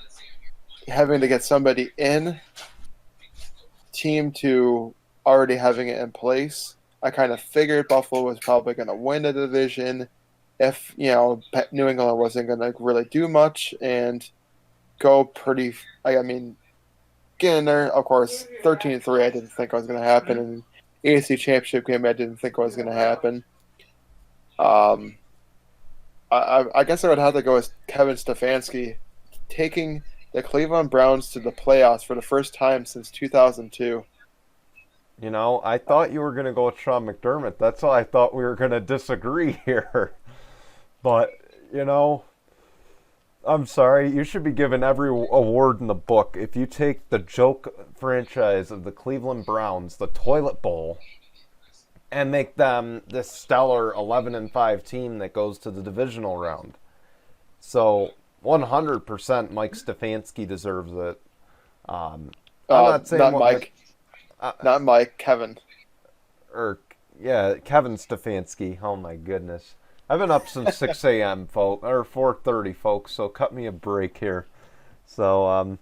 having to get somebody in team to already having it in place. I kind of figured Buffalo was probably going to win the division if, New England wasn't going to really do much and go pretty. I mean, get in there, of course, 13-3, I didn't think was going to happen. And AFC Championship game, I didn't think was going to happen. I guess I would have to go with Kevin Stefanski taking the Cleveland Browns to the playoffs for the first time since 2002. I thought you were going to go with Sean McDermott. That's why I thought we were going to disagree here. But, I'm sorry. You should be given every award in the book. If you take the joke franchise of the Cleveland Browns, the Toilet Bowl, and make them this stellar 11-5 team that goes to the divisional round. So, 100% Mike Stefanski deserves it. I'm not saying not Mike. Not Mike, Kevin. Kevin Stefanski. Oh my goodness. I've been up since 6 a.m., folks, or 4:30, folks, so cut me a break here. So,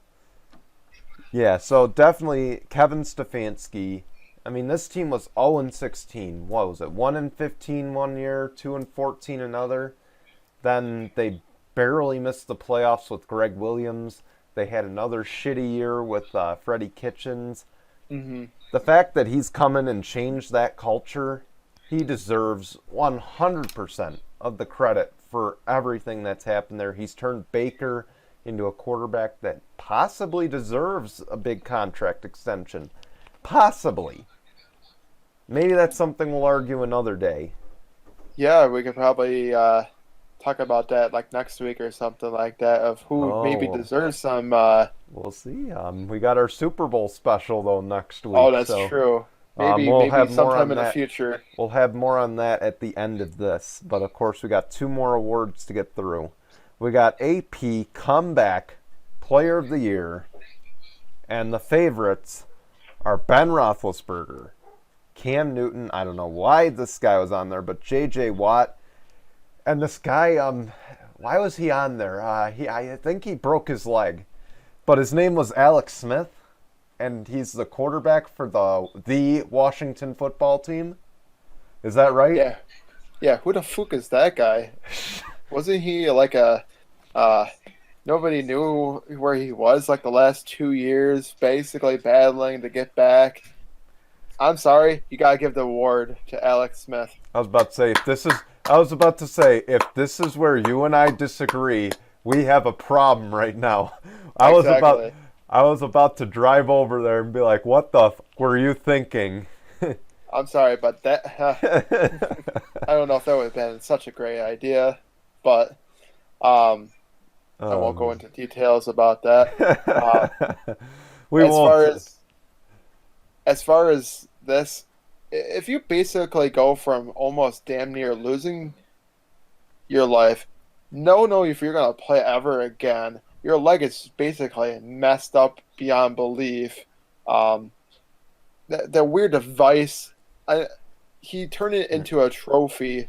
so definitely Kevin Stefanski. I mean, this team was 0-16. What was it? 1-15 one year, 2-14 another. Then they barely missed the playoffs with Greg Williams. They had another shitty year with Freddie Kitchens. Mm-hmm. The fact that he's come in and changed that culture, he deserves 100% of the credit for everything that's happened there. He's turned Baker into a quarterback that possibly deserves a big contract extension. Possibly. Maybe that's something we'll argue another day. Yeah, we could probably talk about that like next week or something like that of who maybe deserves some. We'll see. We got our Super Bowl special though next week. Oh, that's true. Maybe sometime in the future. We'll have more on that at the end of this. But of course, we got 2 more awards to get through. We got AP Comeback Player of the Year, and the favorites are Ben Roethlisberger, Cam Newton. I don't know why this guy was on there, but J.J. Watt. And this guy, why was he on there? I think he broke his leg. But his name was Alex Smith, and he's the quarterback for the Washington football team. Is that right? Yeah. Yeah, who the fuck is that guy? Wasn't he like nobody knew where he was like the last 2 years, basically battling to get back? I'm sorry, you gotta give the award to Alex Smith. I was about to say if this is where you and I disagree, we have a problem right now. I was about Exactly. I was about to drive over there and be like, "What the f were you thinking?" I'm sorry, but that I don't know if that would have been such a great idea, but um, I won't go into details about that. Uh, We as far won't. as this, if you basically go from almost damn near losing your life, no, if you're gonna play ever again, your leg is basically messed up beyond belief. Um, the weird device, I, he turned it into a trophy.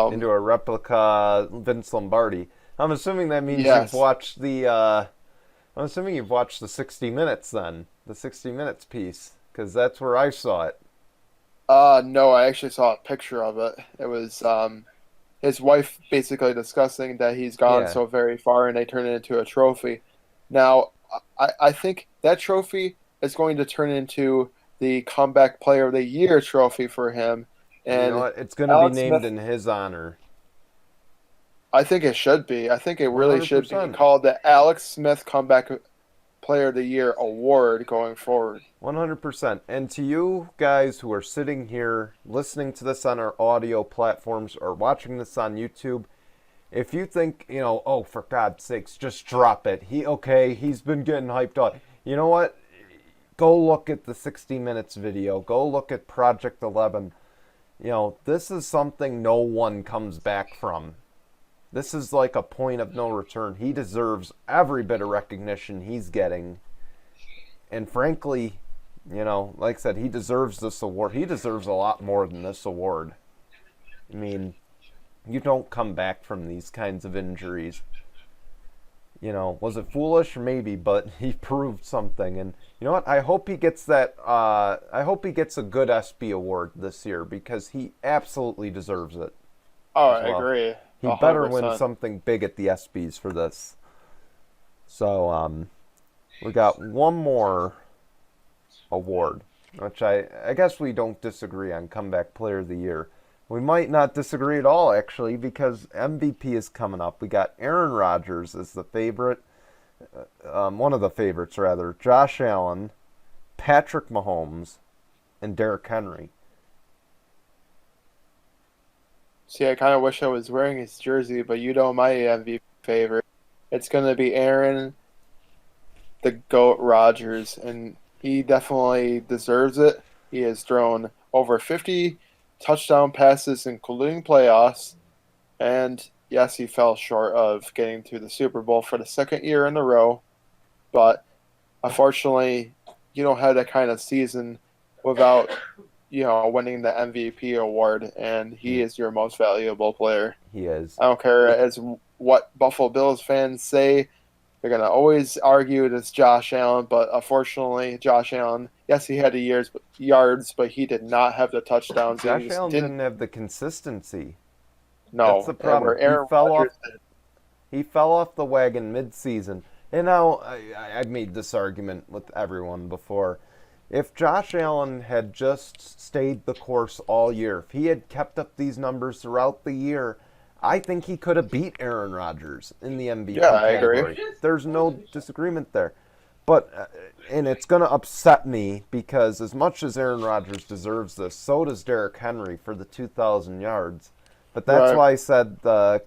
Into a replica Vince Lombardi. I'm assuming that means you've Yes. watched the. I'm assuming you've watched the 60 Minutes then, the 60 Minutes piece, because that's where I saw it. No, I actually saw a picture of it. It was his wife basically discussing that he's gone Yeah, so very far and they turn it into a trophy. Now, I think that trophy is going to turn into the comeback player of the year trophy for him. you know And what? It's going to be Alex named Smith, in his honor. I think it should be. I think it really should be 100%. called the Alex Smith Comeback Player of the Year award going forward. 100%. And to you guys who are sitting here listening to this on our audio platforms or watching this on YouTube, if you think, oh, for God's sakes, just drop it. He's been getting hyped up. You know what? Go look at the 60 Minutes video. Go look at Project 11. This is something no one comes back from. This is like a point of no return. He deserves every bit of recognition he's getting. And frankly, like I said, he deserves this award. He deserves a lot more than this award. I mean, you don't come back from these kinds of injuries. Was it foolish? Maybe, but he proved something. And you know what? I hope he gets that. I hope he gets a good SB award this year because he absolutely deserves it Oh, as I well. agree. He better win 100%. something big at the SBs for this. So, we got one more award, which I guess we don't disagree on comeback player of the year. We might not disagree at all, actually, because MVP is coming up. We got Aaron Rodgers as the favorite, one of the favorites, rather. Josh Allen, Patrick Mahomes, and Derrick Henry. See, I kind of wish I was wearing his jersey, but you know my MVP favorite. It's going to be Aaron the GOAT Rodgers, and he definitely deserves it. He has thrown over 50 touchdown passes, including playoffs, and yes, he fell short of getting to the Super Bowl for the second year in a row, but unfortunately, you don't have that kind of season without winning the MVP award, and he is your most valuable player. He is. I don't care as what Buffalo Bills fans say. They're going to always argue it is Josh Allen, but unfortunately, Josh Allen, yes, he had the yards, but he did not have the touchdowns. Josh He just Allen didn't. didn't have the consistency. That's No, the and problem. where Aaron Rodgers did. He fell off the wagon mid-season. And now, I've made this argument with everyone before. If Josh Allen had just stayed the course all year, if he had kept up these numbers throughout the year, I think he could have beat Aaron Rodgers in the MVP Yeah, I category. agree. There's no disagreement there. But, and it's going to upset me because as much as Aaron Rodgers deserves this, so does Derrick Henry for the 2,000 yards. But that's Right. why I said the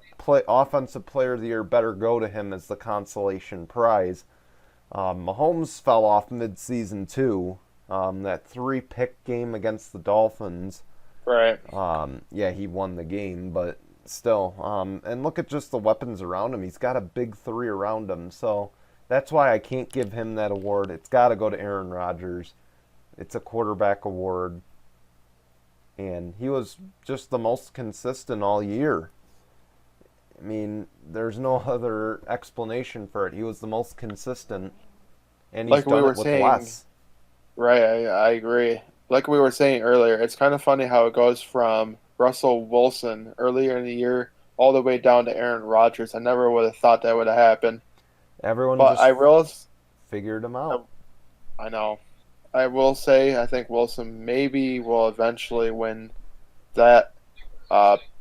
offensive player of the year better go to him as the consolation prize. Mahomes fell off mid-season too. That 3-pick game against the Dolphins. Right. Yeah, he won the game, but still. And look at just the weapons around him. He's got a big 3 around him. So that's why I can't give him that award. It's got to go to Aaron Rodgers. It's a quarterback award. And he was just the most consistent all year. I mean, there's no other explanation for it. He was the most consistent, and he's Like we done were it with saying, less. Right, I agree. Like we were saying earlier, it's kind of funny how it goes from Russell Wilson earlier in the year all the way down to Aaron Rodgers. I never would have thought that would have happened. Everyone But just I realized, figured him out. I know. I will say I think Wilson maybe will eventually win that.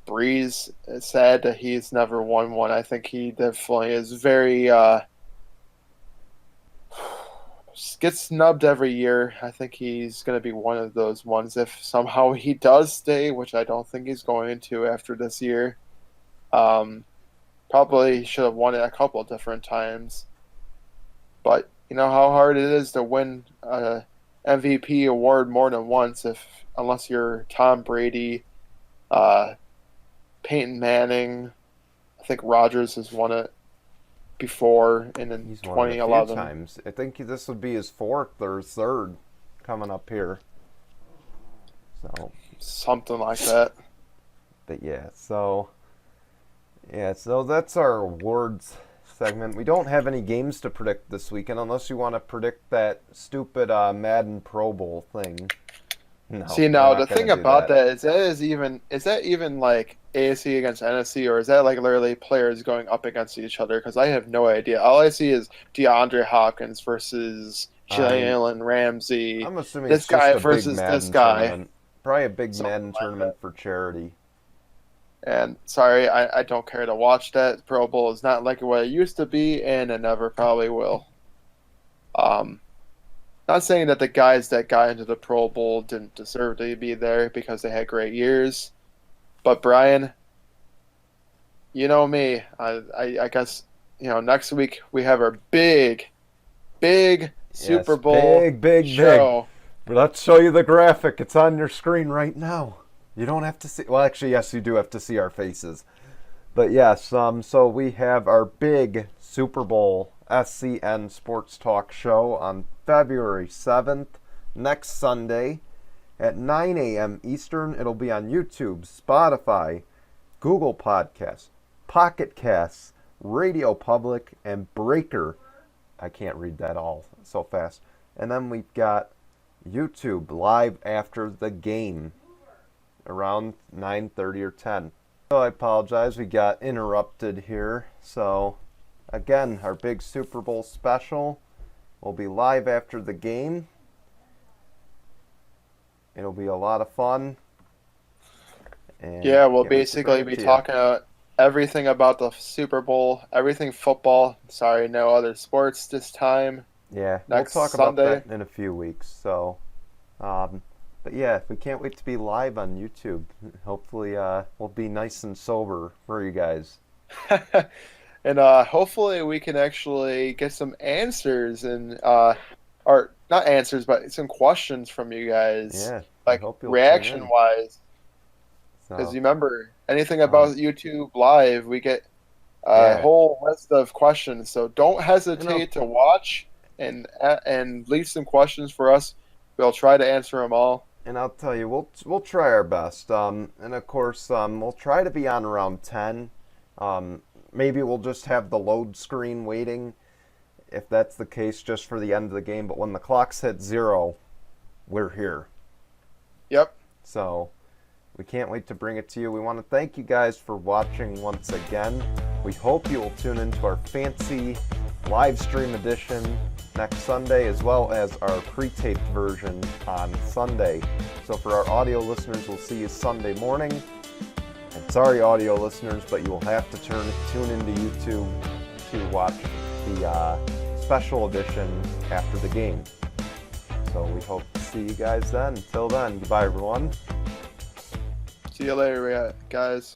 Breeze, it's sad that he's never won one. I think he definitely is very gets snubbed every year. I think he's going to be one of those ones if somehow he does stay, which I don't think he's going to after this year. Probably should have won it a couple of different times. But you know how hard it is to win a MVP award more than once unless you're Tom Brady, Peyton Manning. I think Rodgers has won it before in He's 2011. won it a few times. I think this would be his fourth or third coming up here. So something like that. But so that's our awards segment. We don't have any games to predict this weekend unless you want to predict that stupid Madden Pro Bowl thing. No, see, now the thing about that is that even like AFC against NFC, or is that like literally players going up against each other? Because I have no idea. All I see is DeAndre Hopkins versus Jalen Ramsey. I'm assuming this it's guy just a versus big Madden this guy. Tournament. Probably a big Something Madden like tournament that. for charity. And sorry, I don't care to watch that. Pro Bowl is not like what it used to be, and it never probably will. Not saying that the guys that got into the Pro Bowl didn't deserve to be there because they had great years. But Brian, you know me. I guess next week we have our big Super Bowl big show. But let's show you the graphic. It's on your screen right now. You don't have to see. Well, actually, yes, you do have to see our faces. But yes, so we have our big Super Bowl SCN Sports Talk show on February 7th, next Sunday at 9 a.m. Eastern. It'll be on YouTube, Spotify, Google Podcasts, Pocket Casts, Radio Public, and Breaker. I can't read that all so fast. And then we've got YouTube live after the game around 9:30 or 10. So I apologize, we got interrupted here. So again, our big Super Bowl special will be live after the game. It'll be a lot of fun. And yeah, we'll basically be talking about everything about the Super Bowl, everything football. Sorry, no other sports this time. Yeah, next we'll talk Sunday. about that in a few weeks. So, but yeah, we can't wait to be live on YouTube. Hopefully, we'll be nice and sober for you guys. And hopefully we can actually get some answers and or not answers, but some questions from you guys. Yeah, like reaction wise. Because you remember anything about YouTube Live, we get a whole list of questions. So don't hesitate to watch and leave some questions for us. We'll try to answer them all. And I'll tell you, we'll try our best. And of course, we'll try to be on around 10. Maybe we'll just have the load screen waiting, if that's the case, just for the end of the game. But when the clock's hit 0, we're here. Yep. So we can't wait to bring it to you. We want to thank you guys for watching once again. We hope you will tune into our fancy live stream edition next Sunday, as well as our pre-taped version on Sunday. So for our audio listeners, we'll see you Sunday morning. And sorry, audio listeners, but you will have to tune into YouTube to watch the special edition after the game. So we hope to see you guys then. Until then, goodbye, everyone. See you later, guys.